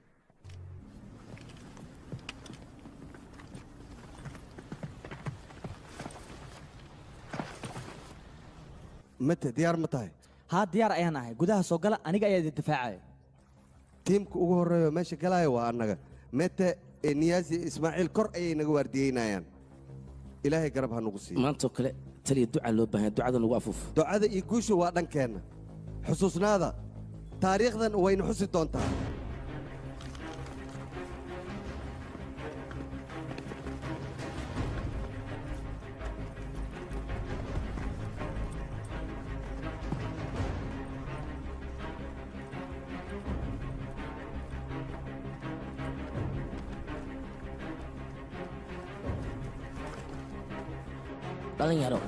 mate diyaar ma tahay haa diyaar ayaan ahay gudaha soo gala aniga ayaa idin difaacaya tiimka ugu horreeyo meesha galaya waa annaga mete niyaasi ismaaciil kor ayay naga waardiyeynayaan ilaahay garab ha nugu siiyo maantoo kale taliya duca loo baahan ducada nagu afuuf ducada iyo guusha waa dhankeenna xusuusnaada taariikhdan wayna xusi doontaa dhalinyaro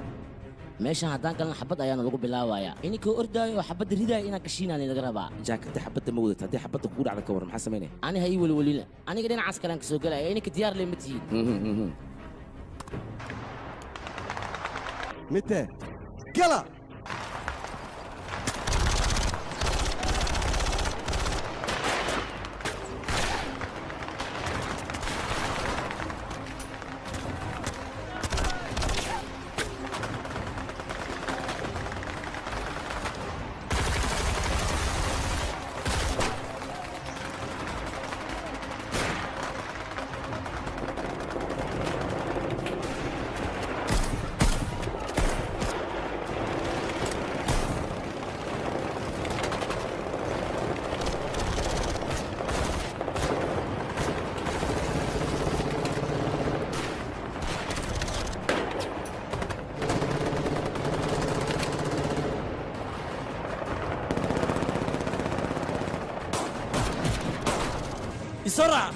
meeshan haddaan galna xabad ayaana lagu bilaabayaa ininkoo ordaayo oo xabadda ridaaya inaan gashiinaani laga rabaa jaakadda xabadda ma wadata haddii xabadda kugu dhacda ka waran maxaa samaynaya ani ha ii welwelina aniga dhinacaas kalean ka soo gelaya ininka diyaar le ma tihiin mite gala بسرعة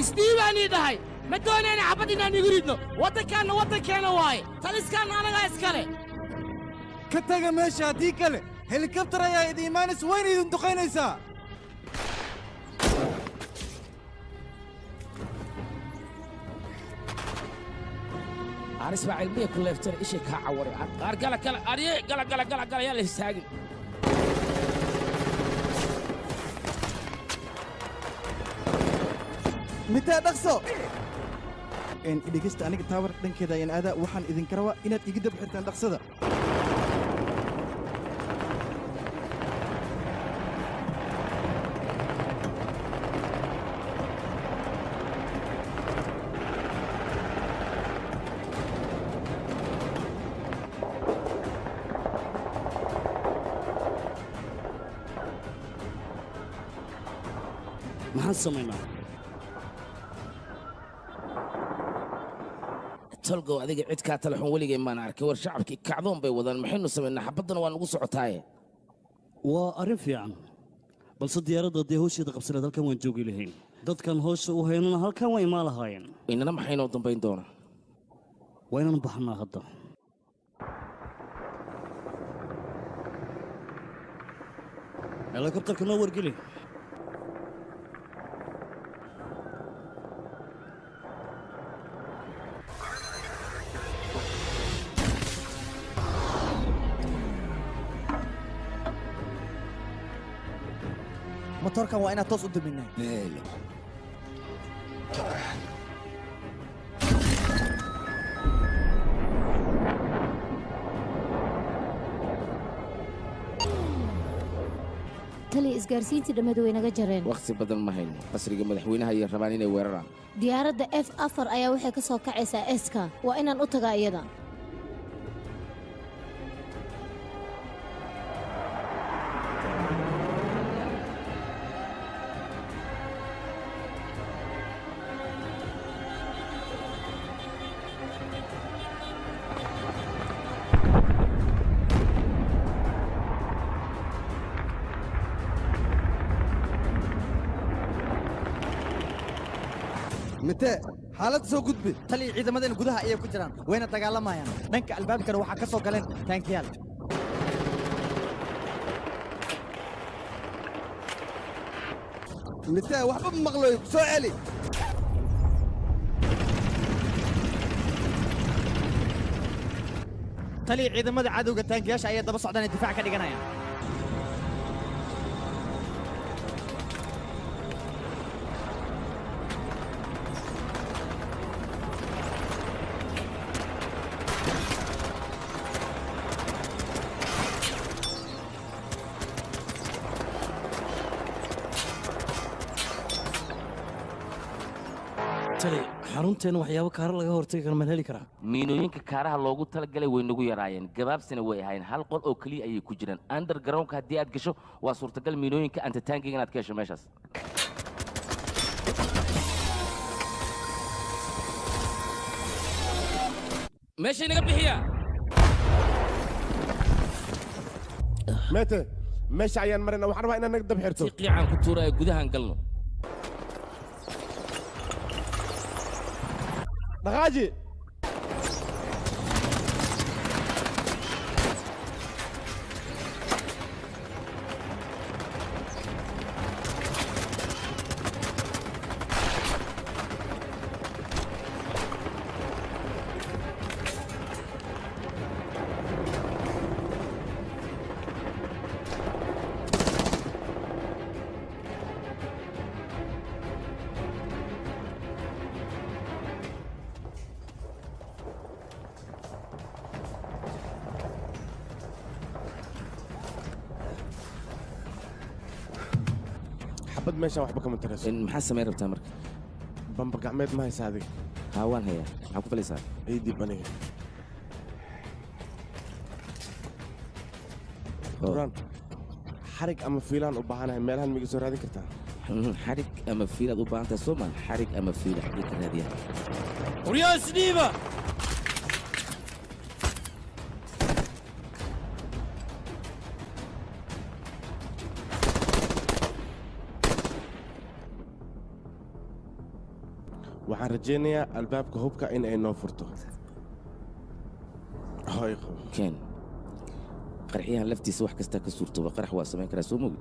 isdiibaanii dhahay ma doonayna xabad inaan igu ridno waddankaanna waddankeena waaye taliskaanna anagaa iskale ka taga meesha haddii kale helikabtar ayaa idin imaanaysa wayna idin duqaynaysaa aris baa cilmiya ku leeftan ishay kaa cawaray qaar gala ariye gala yaa la hisaagin mitee dhaqso dhegeysta aniga taawar dhankeeda ayaan aadaa waxaan idinka rabaa inaad iga dab xirtaan dhaqsada maxaan samaynaa tolgow adiga cid kaa talaxun weligay maan arkay war shacabkii kacdoon bay wadaan maxaynu samaynaa xabaddana waa nagu socotaaye waa arrin fiican balse diyaaradda haddii hawsheeda qabsaneed halkan waan joogi lahayn dadkan hawsha u haynana halkan waa imaan lahaayeen inana maxaynoo dambayn doona waa inaan baxnaa hadda helikabtarka noo wargeli motorkan waa inaad toos u daminaa tali isgaarsiintii dhammeed way naga jareen wakhti badan ma hayno qasriga madaxweynaha ayay rabaan inay weeraraan diyaaradda F4 ayaa waxay ka soo kacaysaa eska waa inaan u tagaa iyada mite xaaladda soo gudbi tali ciidamadeena gudaha ayay ku jiraan wayna dagaalamayaan dhanka albaabkana waxaa ka soo galeen taankiyaal mite waxba ma maqlooyo soo celi tali ciidamada cadowga taankiyaasha ayay daba socdaan ee difaac ka dhiganayaan xarunteena waxyaabo kaara laga hortagi karo mal heli karaa miinooyinka kaaraha loogu talagalay way nagu yaraayeen gabaabsina way ahayn hal qol oo keliya ayay ku jiraan undergroundka haddii aad gasho waa suurtagal miinooyinka antitaankiga inaad ka hesho meeshaas meeshay naga bixiya meete meesha ayaan marayna waxaan rabaa inaad naga dab xirto si qiican ku tuuraya gudahaan galno dhaqaaji meeshaan waxba kama taraso maxaa samayn rabtaa marka bamba gacmeed ma haysa adiga haa waan hayaa maxaa ku falaysaa ii dib aniga duraan xarig ama fiilaan u baahanahay meelahan miga soo raadin kartaa xarig ama fiilaad u baahantahay soo maan xarig ama fiila xagee ka raadiyaa waryaas dhiiba waxaan rajaynayaa albaabka hubka in ay noo furto ken qarxiyahan laftiisa wax kastaa ka suurtoba qarax waa samayn karaa soo mogi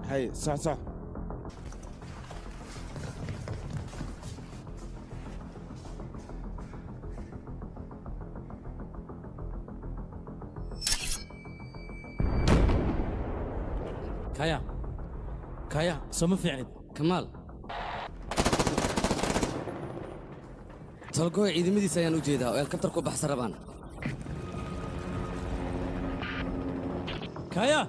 hay soc soc kaya soo ma fiicnid kamaal talgooy ciidamadiisa ayaan u jeedaa oo helikabtar ku baxsan rabaan kaya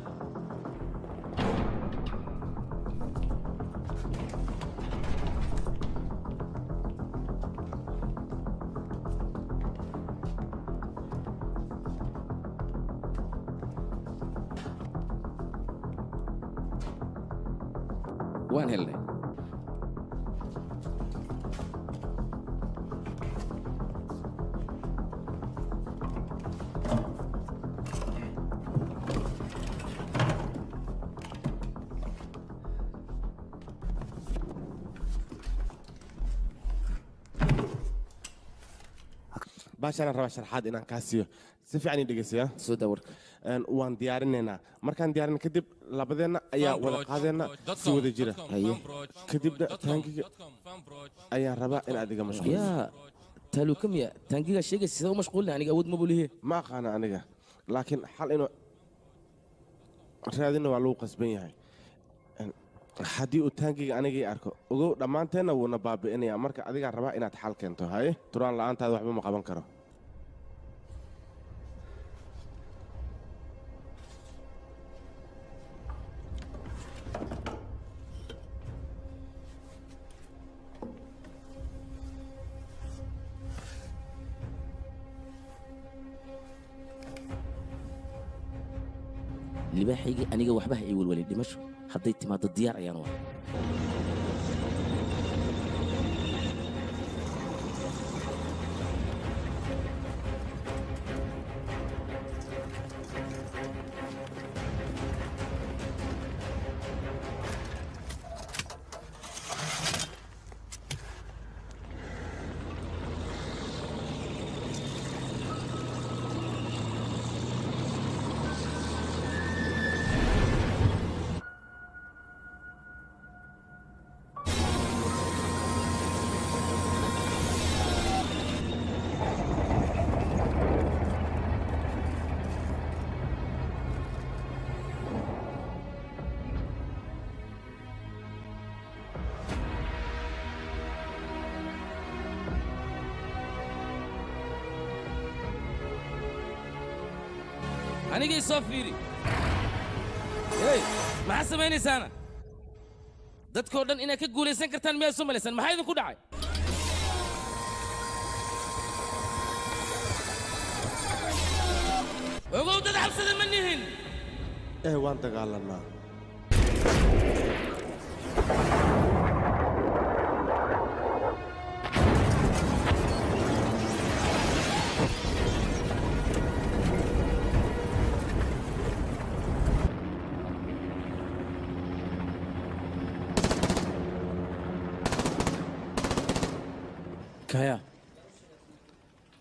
waan helnay baashaan rabaa sharaxaad inaan kaa siiyo si fiican ii dhegeysayaa soo daa warka waan diyaarinaynaa markaan diyaarin kadib labadeenna ayaa wada qaadeenna si wada jira kadibna taangiga ayaan rabaa in aad iga mashquuliso yaa taalukamiya taangigaa sheegaysa sida u mashquulina aniga awood ma bulihe ma aqaana aniga laakiin xal inuu raadina waa lagu qasban yahay haddii uu taangiga anigii arko ogow dhammaanteenna wuuna baabi'inayaa marka adigaa rabaa inaad xal keento haye turaan la'aantaada waxba ma qaban karo libaaxaygii aniga waxba ha ii welwelin dhimasho hadday timaaddo diyaar ayaan waa anigay soo fiiri hey maxaa samaynaysaana dadkoo dhan inaad ka guulaysan kartaan miyaad isu malaysaan maxaa idinku dhacay ogow dad xabsada ma nihin waan dagaalanaa kaya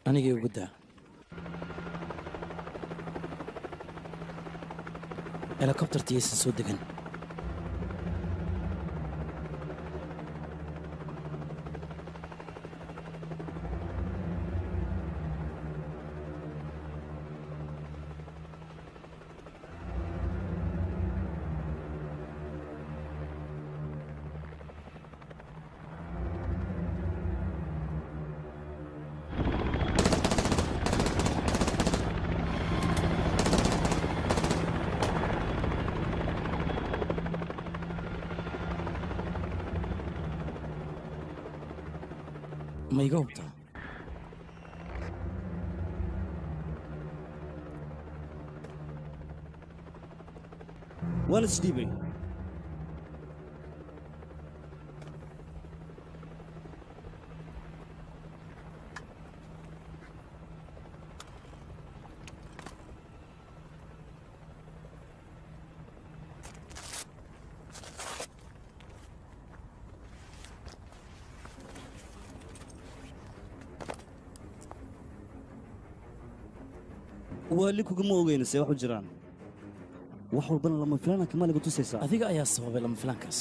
anigii ugu daa helikobtartiyaysan soo degan ma iga hubtaa waan isdhiibay waali kuguma ogeyna see wax u jiraan wax walbana lama filaana kama lagu tusaysaa adiga ayaa sababay lama filaankaas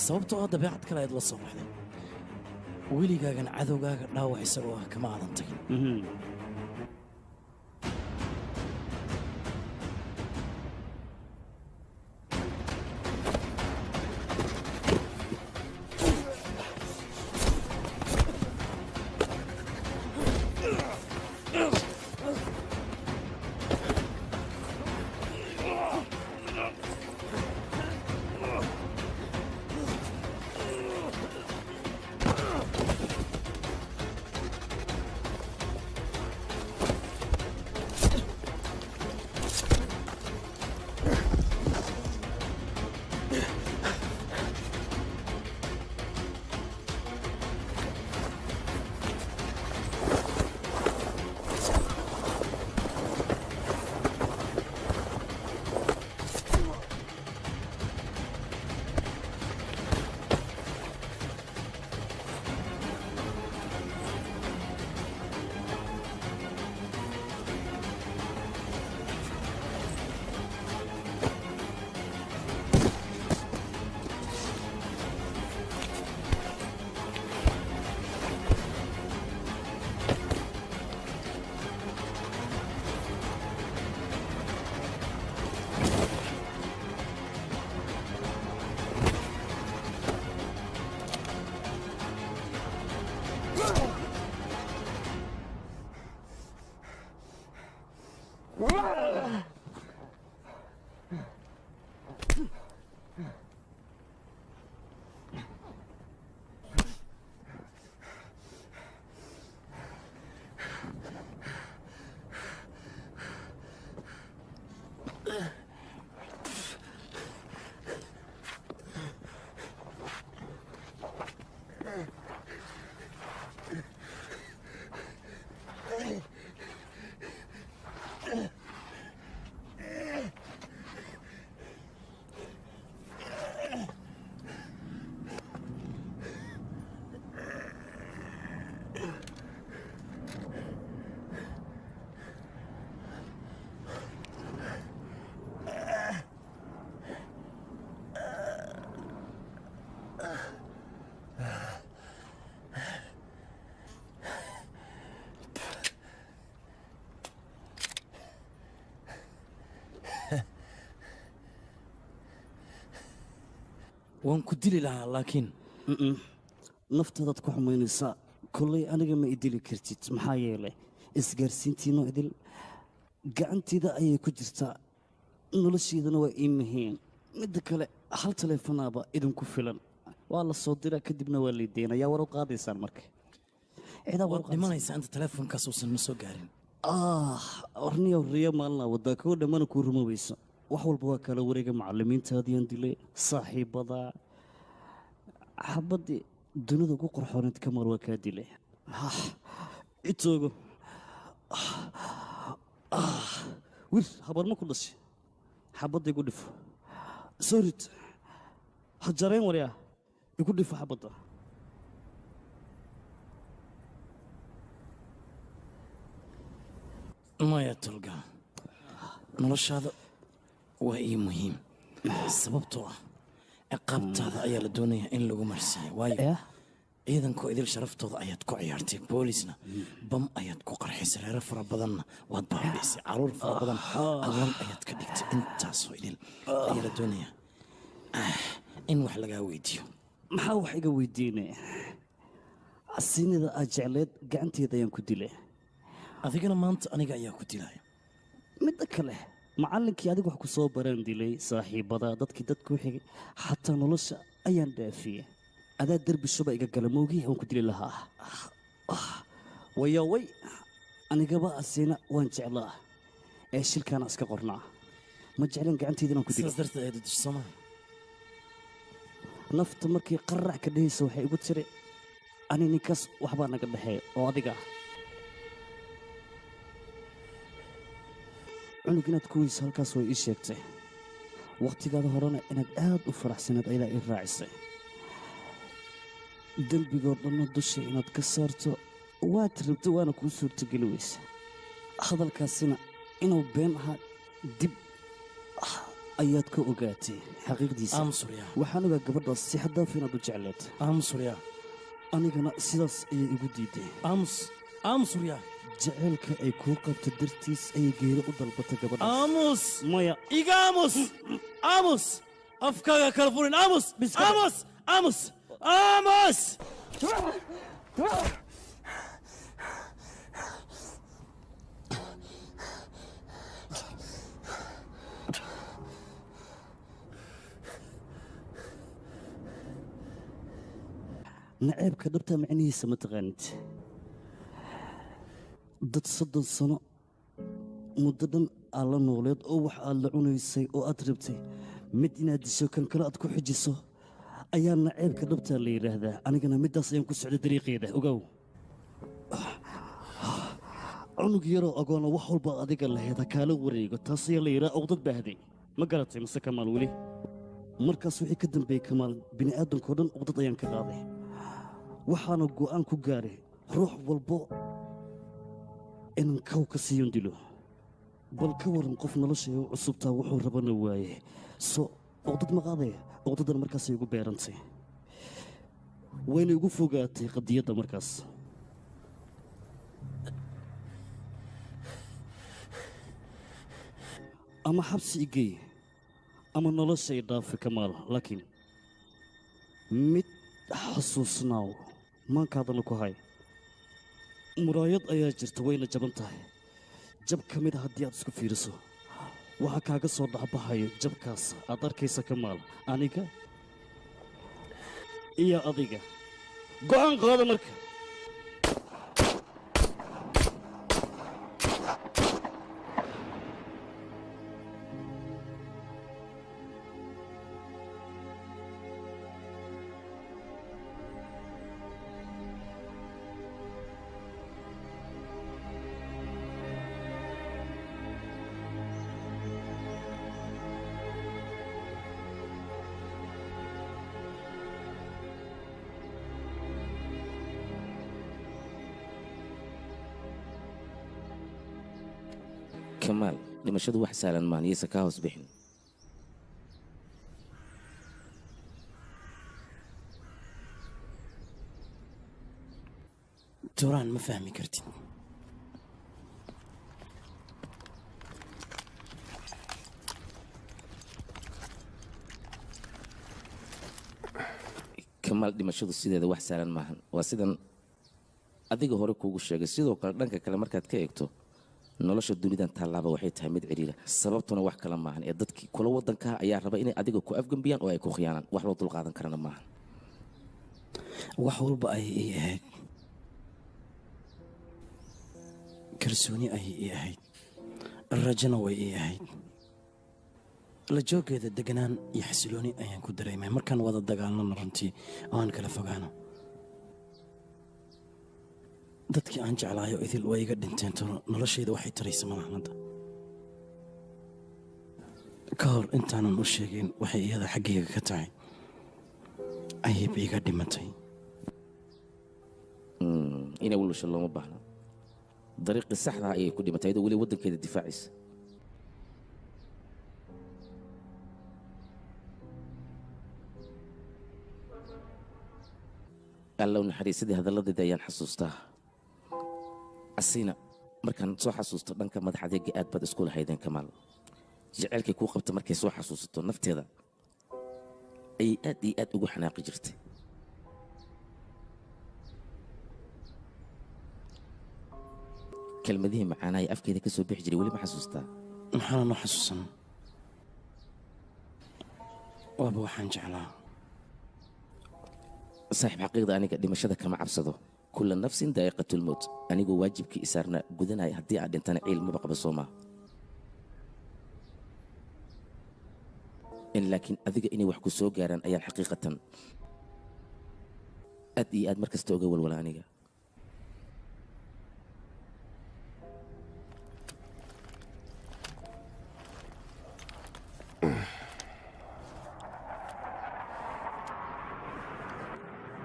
sababtoo ah dabeecad kale aad la soo baxday weligaagana cadowgaaga dhaawac isagoo ah kama aadan tagin waan ku dili lahaa laakiin naftaadaad ku xumaynaysaa kollay aniga ma i dili kartid maxaa yeelay isgaarsiintiinoo idil gacantiida ayay ku jirtaa nolosheedana waa ii muhiim midda kale hal taleefonaaba idinku filan waa la soo diraa kadibna waa liideen ayaa war u qaadaysaan marka waad dhimanaysaa inta taleefonkaas uusan ma soo gaarin orniyow riyo maalina wadaa koo dhammana kuu rumoobayso wax walba waa kala wareega macallimiintaadiyaan dilay saaxiibbada xabaddii dunida ugu qorxooneed kamaal waa kaa dilay itoogo wir habarma ku dhashay xabadda igu dhifo sorid ha jareen waryaa igu dhifo xabadda maya tolga noloshaada waa ii muhiim sababtoo ah ciqaabtaada ayaa la doonayaa in lagu marsiiyo waayo ciidankoo idil sharaftooda ayaad ku ciyaartay boolisna bam ayaad ku qarxisay reero fara badanna waad baabiisay caruur fara badan agoon ayaad ka dhigtay intaasoo idil ayaa la doonayaa in wax lagaa weydiiyo maxaa wax iga weydiinaya sinida aad jecleed gacanteeda ayaan ku dilay adigana maanta aniga ayaa ku dilaya midda kale macallinkii adiga wax ku soo baraan dilay saaxiibbada dadkii dadku xigay xataa nolosha ayaan dhaafiyey adaa derbi shuba iga gala moogii aan ku dili lahaa way anigaba asiina waan jeclaa ee shilkaana iska qornaa ma jeclan gacanteeda inaan ku dilo sidaas darteed ayaad disho soomaa nafta markii qarrac ka dhehaysa waxay igu tiri ani ninkaas waxbaa naga dhexeeya oo adiga ah cunug inaad ku weyso halkaas way ii sheegtay wakhtigaada horena inaad aad u faraxsanayd ayadaa ii raacisay dembigoo dhanna dusha inaad ka saarto waad rabta waana kuu suurtogeli weysa hadalkaasina inuu been ahaa dib ayaad ka ogaatay xaqiiqdiisa waxaan ogaa gabadhaas si xaddaaf inaad u jecleed anigana sidaas ayay igu diiday jaceylka ay kuu qabto dartiis ayay geeri u dalbatay gabadhaas maya iga aamus afkaaga kala furin aamus naceebka dhabtaa macnihiisa ma taqaanid dad 30 sano muddo dhan aad la nooleed oo wax aad la cunaysay oo aad rabtay mid inaad disho kan kale aad ku xijiso ayaa naceebka dhabtaa la yidhaahdaa anigana middaas ayaan ku socday dariiqeeda ogow cunug yaroo agoona wax walba adiga lahayd ha kaala wareego taas ayaa la yidhaha oqdad baahday ma garatay mase kamaal weli markaas wixii ka dambeeyey kamaal bini'aadankao dhan oqdad ayaan ka qaaday waxaana go'aan ku gaaray ruux walbo inaan kaw ka siiyon dilo bal ka waran qof noloshay u cusubtaa wuxuu rabana waaye so oqdad ma qaadaya oqdadan markaasay igu beerantay wayna igu fogaatay qadiyadda markaas ama xabsi igey ama noloshay dhaafi kamaal laakiin mid xasuusnaaw maankaadana ku hay muraayad ayaa jirta wayna jaban tahay jab ka mid a haddii aad isku fiiriso waxaa kaaga soo dhacbahayo jabkaas aad arkaysa kamaal aniga iyo adiga go'aan qaada marka kamaal dhimashadu wax saalan maan yeysa kaa hoos bixin turaan ma fahmi kartid kamaal dhimashadu sideeda wax saalan maahan waa sidan adiga hore kuugu sheegay sidoo kale dhanka kale markaad ka eegto nolosha dunidan taallaaba waxay tahay mid ciriira sababtuna wax kale maahan ee dadkii kula waddankaa ayaa raba inay adiga ku afgembiyaan oo ay ku khiyaanaan wax loo dulqaadan karana maahan wax walba ayay ii ahayd kalsooni ayay ii ahayd rajana way ii ahayd la jooggeeda deganaan iyo xasilooni ayaan ku dareemay markaan wada dagaalnana runtii oo aan kala fogaano dadkii aan jeclaayo idil way iga dhinteen noloshayda waxay taraysa malahan hadda ka hor intaanan u sheegin waxay iyada xaggayga ka tahay ayayba iga dhimatay inay wulusha looma baahna dariiqii saxdaa ayay ku dhimatay iyadoo weli waddankeeda difaacaysa allow naxariisadii hadalladeeda ayaan xasuustaa asiina markaan soo xasuusto dhanka madax adeega aad baad isku lahaydeen kamaal jaceylkay kuu qabta markay soo xasuusato nafteeda ayay aad iyo aad ugu xanaaqi jirtay kelmadihii macaanaaya afkeeda ka soo bixi jiray weli ma xasuustaa maxaana noo xasuusan waaba waxaan jeclaa saaxiib xaqiiqda aniga dhimashada kama cabsado kulla nafsin daa'iqatulmowt anigoo waajibkii isaarna gudanaya haddii aan dhintana ciil maba qaba soo maa laakiin adiga inay wax ku soo gaaraan ayaan xaqiiqatan aad iyo aad mar kasta oga walwala aniga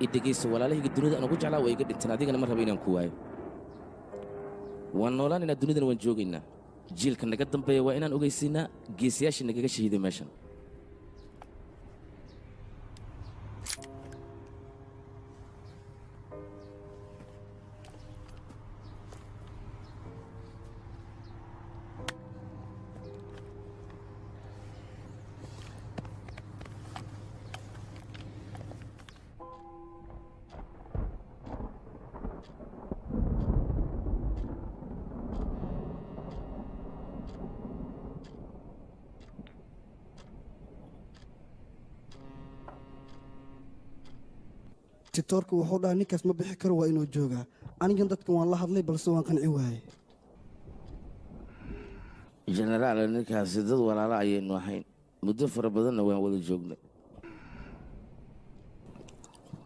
idhegayso walaalahayga dunida aan ugu jeclaa waa iga dhinteen adigana ma raba inaan ku waayo waan noolaanaynaa dunidan waan joogaynaa jiilka naga dambeeya waa inaan ogaysiinaa geesiyaashii nagaga shahiiday meeshan titoorka wuxuu dhahay ninkaas ma bixi karo waa inuu joogaa anigan dadkan waan la hadlay balse waan qanci waayey jenaraal ninkaasi dad walaala ayaynu ahayn muddo fara badanna waan wada joognay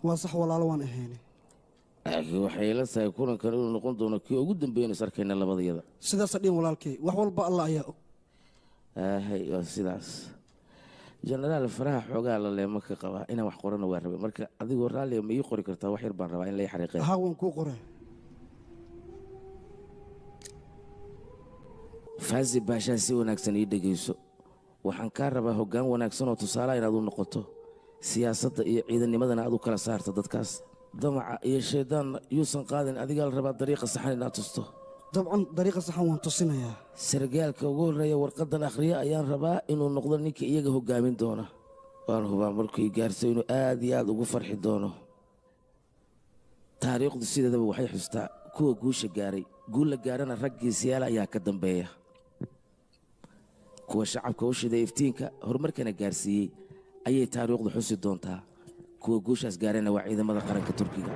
waa sax walaalo waan ahayne laakiin waxay la tahay kulankan inuu noqon doono kii ugu dambeeyaynu is arkayna labadayada sidaasa dhihin walaalkay wax walba alla ayaa og hay waa sidaas jenaraal faraha xoogaa la leema ka qabaa inaan wax qorana waa rabay marka adigoo raalliga ma ii qori kartaa wax yar baan rabaa in la ii xariiqeeyo haa waan kuu qoray faasi baashaa si wanaagsan ii dhegayso waxaan kaa rabaa hoggaan wanaagsan oo tusaalaha inaad u noqoto siyaasadda iyo ciidannimadana aad u kala saarto dadkaas damaca iyo shayddaanna yuusan qaadin adigaa la rabaa dariiqa saxan inaad tusto dabcan dariiqa saxan waan tusinayaa sargaalka ugu horreeya warqaddan akhriya ayaan rabaa inuu noqdo ninka iyaga hoggaamin doona waan hubaa markuu gaarso inuu aad iyo aad ugu farxi doono taariikhdu sideedaba waxay xustaa kuwa guusha gaaray guul la gaarana raggiisiyaala ayaa ka dambeeya kuwa shacabka u shiday iftiinka horumarkana gaarsiiyey ayay taariikhdu xusi doontaa kuwa guushaas gaarayna waa ciidamada qaranka turkiga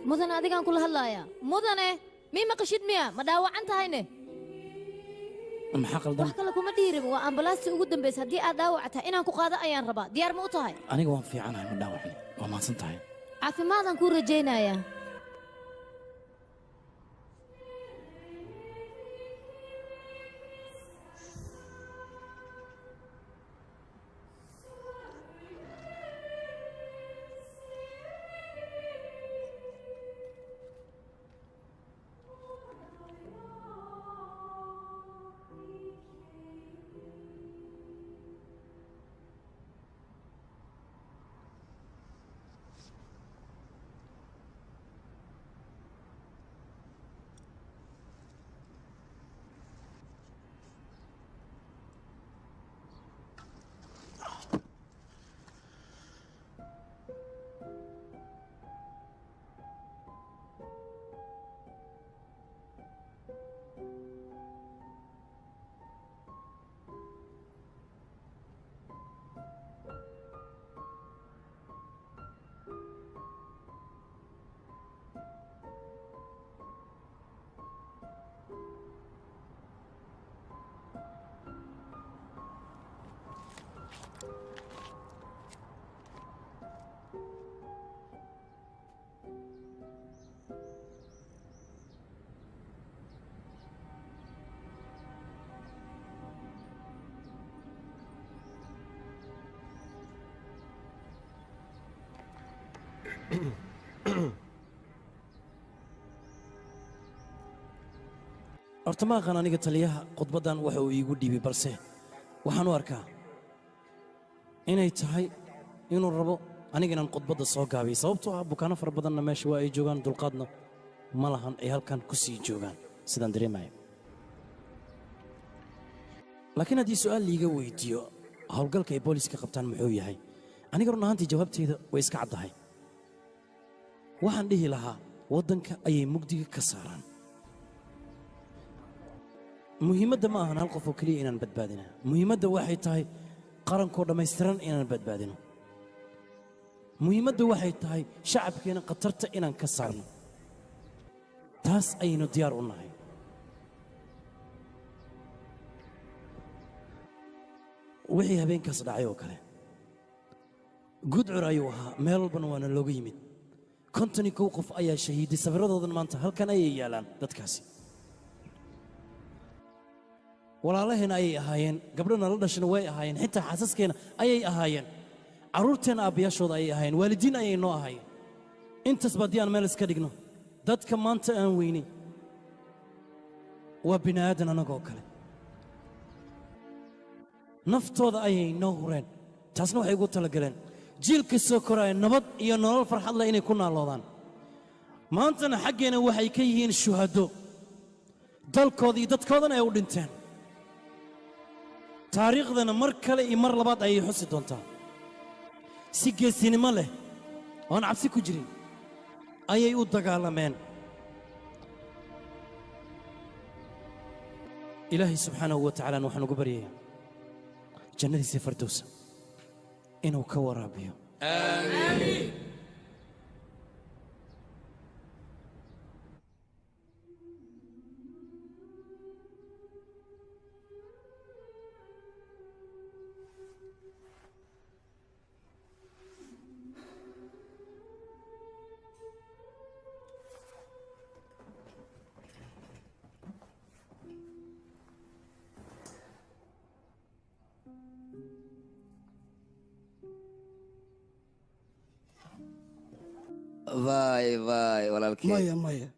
mudane adigaan kula hadlaaya mudane mii maqashid miya ma dhaawacan tahayne maxaa qaldan wax kale kuma dhiirin waa ambalaastii ugu dambaysa haddii aad dhaawac tahay inaan ku qaado ayaan rabaa diyaar ma u tahay aniga waan fiicanahay ma dhaawacni waa mahadsan tahay caafimaadaan kuu rajaynayaa horta ma aqaan aniga taliyaha khudbaddan waxa uu iigu dhiibay balse waxaan u arkaa inay tahay inuu rabo aniga inaan khudbadda soo gaabiyo sababtoo ah bukaano fara badanna meesha waa ay joogaan dulqaadna ma lahan ay halkan ku sii joogaan sidaan dareemayo laakiin haddii su'aal liiga weydiiyo howlgalka ay booliska qabtaan muxuu yahay aniga run ahaantii jawaabteyda way iska caddahay waxaan dhihi lahaa waddanka ayay mugdiga ka saaraan muhiimadda ma ahan hal qof oo keliya inaan badbaadina muhiimadda waxay tahay qarankoo dhammaystiran inaan badbaadino muhiimadda waxay tahay shacabkeena khatarta inaan ka saarno taas ayaynu diyaar u nahay wixii habeenkaas dhacay oo kale gudcur ayuu ahaa meel walbana waana looga yimid 51 qof ayaa shahiiday safiradoodan maanta halkan ayay yaalaan dadkaasi walaalaheena ayay ahaayeen gabdhana la dhashana way ahaayeen xitaa xaasaskeena ayay ahaayeen carruurteena aabbayaashooda ayay ahaayeen waalidiin ayay noo ahaayeen intaasba haddii aan meel iska dhigno dadka maanta aan weynay waa bini aadan annagoo kale naftooda ayay noo hureen taasna waxay ugu talagaleen jiilka soo koraaya nabad iyo nolol farxad leh inay ku naaloodaan maantana xaggeena waxay ka yihiin shuhado dalkooda iyo dadkoodana ay u dhinteen taariikhdana mar kale iyo mar labaad ayay xusi doontaa si geesinimo leh oon cabsi ku jirin ayay u dagaalameen ilaahay subxaanahu wa tacaala waxaan ugu baryayaa jannadiisa fardowsa inuu ka waraabiyo آمين vaay vaay walaalkey maya maya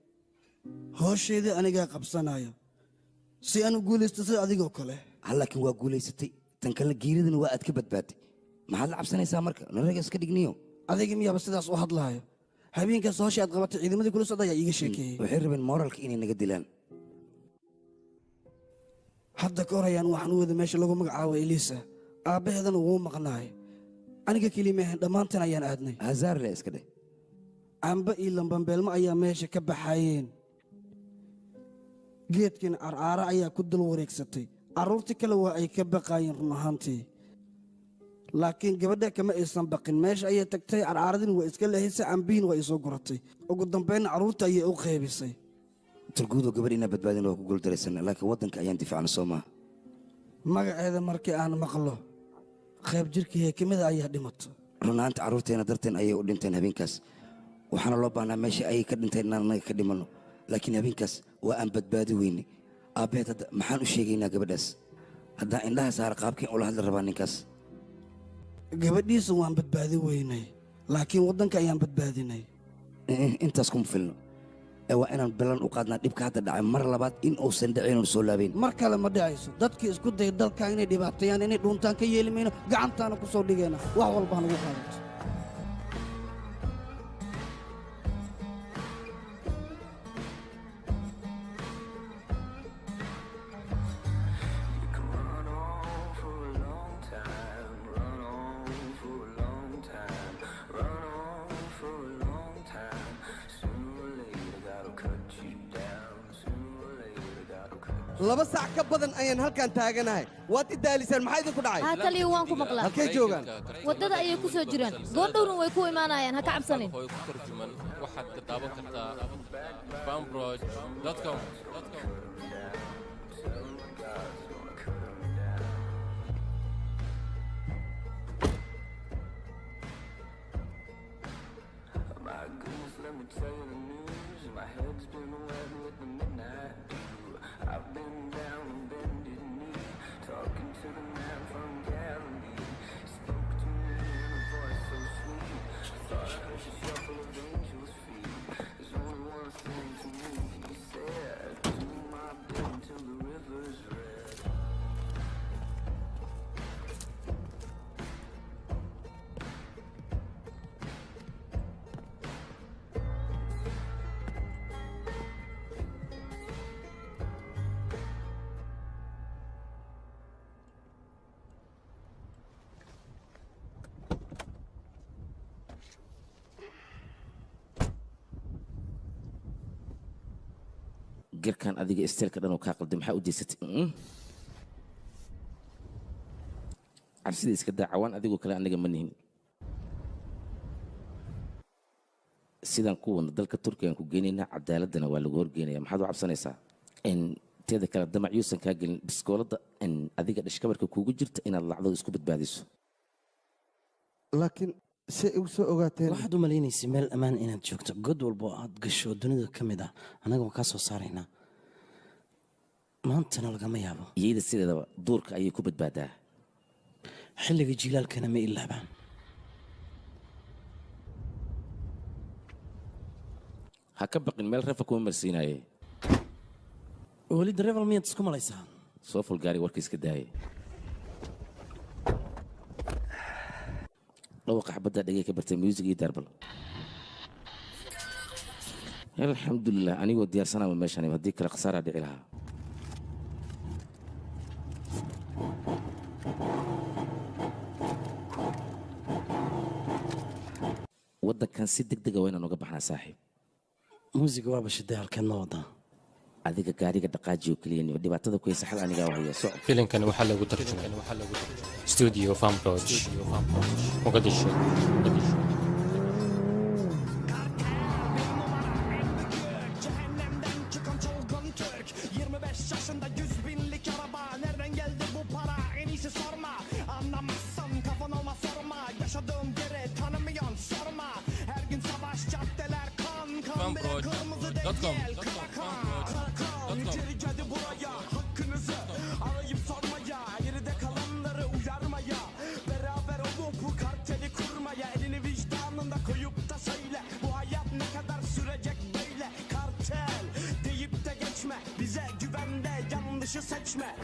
howsheedii anigaa qabsanayo si aan u guulaysto sida adigoo kale laakiin waa guulaysatay tan kale geeridana waa aad ka badbaaday maxaad la cabsanaysaa marka nologa iska dhigniyo adiga miyaaba sidaas u hadlaayo habeenkaas howshii aad qabatay ciidamadii kula socda ayaa iiga sheekeeyey waxay rabeen mooralka inay naga dilaan hadda ka hor ayaan waxaan u wada meesha lagu magacaabo eliisa aabbaheedana wuu maqnaay aniga keliya maahan dhammaantan ayaan aadnay hazaarle iska dheh amba iyo lambambeelmo ayaa meesha ka baxayeen geedkiina carcaara ayaa ku dul wareegsatay carruurtii kale waa ay ka baqaayeen run ahaantii laakiin gabadha kama aysan baqin meesha ayay tagtay carcaaradin waa iska leehaysay cambihiin waa isoo guratay ugu dambaynna carruurta ayay u qaybisay turguudo gabadh inaa badbaadin waa ku guuldaraysanna laakiin waddanka ayaan difaacna soo maaha magaceeda markii aan maqlo qayb jirkii heekimada ayaa dhimato runaanta carruurteena darteen ayay u dhinteen habeenkaas waxaana loo baahnaa meesha ayay ka dhinteen inaan annaga ka dhimanno laakiin habeenkaas waa aan badbaadi weyne aabbeed hadda maxaan u sheegaynaa gabadhaas haddaan indhaha saara qaabkeen ula hadli rabaa ninkaas gabadhiisa waan badbaadi weynay laakiin waddanka ayaan badbaadinay intaas kuma filno ee waa inaan ballan u qaadnaa dhibka hadda dhacay mar labaad in uusan dhicin soo laabayn mar kale ma dhacayso dadkii isku day dalka inay dhibaateeyaan inay dhuuntaan ka yeeli mayno gacantaana ku soo dhigayna wax walbaa nagu qaadato laba sac ka badan ayaan halkan taaganahay waad i daalisaan maxaa idinku dhacay haataliyo waan ku maqlaa halkay joogaan waddada ayay ku soo jiraan goordhowna way ku imaanayaan ha ka cabsanin ku tarjuman waxaad ka daawan kartaa fambroj.com I've been down on bended knee, talking to the man from Galilee. Spoke to me in a voice so sweet. I thought I heard the shuffle of angels' feet. There's only one thing to me, he said. Do my bit until the river's red. garkan adiga isteelka dhan oo kaa qalday maxaa u deysatay cabsida iska daa cawaan adigoo kale annaga ma nihin sidaan ku wadno dalka turkiga aan ku geynaynaa cadaaladdana waa lagu horgeynaya maxaad u cabsanaysaa teeda kale damac yuusan kaa gelin biskooladda adiga dhashkabarka kuugu jirta inaad lacdada isku badbaadiso laakiin say igu soo ogaateen waxaad u malaynaysay meel ammaan inaad joogto god walbo aad gasho dunida ka mid ah annaga waan kaa soo saaraynaa maantana lagama yaabo iyada sideedaba duurka ayay ku badbaadaa xilliga jilaalkana ma ilaabaan ha ka baqin meel rafa kuma marsiinaaye weli dareeval miyaad isku malaysaa soo ful gaari warka iska daaye dhawaqa xabaddaa dhegay ka bartay muusig iyo darbal alxamdulilah anigoo diyaarsanaaba meeshan haddii kale khasaaraa dhici lahaa waddankan si deg dega waa inaan uga baxnaa saaxiib muusiga waaba shiday halkeed ma wadaa adiga gaariga dhaqaajiyo keliya dhibaatada ku haysa xal anigaa wahaya soco filimkan waxaa lagu tarjumay studio fambroj muqdisho fambroj.com arayıp sormaya, geride kalanları uyarmaya, beraber olup bu karteli kurmaya, elini vicdanında koyup da söyle, bu hayat ne kadar sürecek böyle, kartel deyip de geçme, bize güvende yanlışı seçme.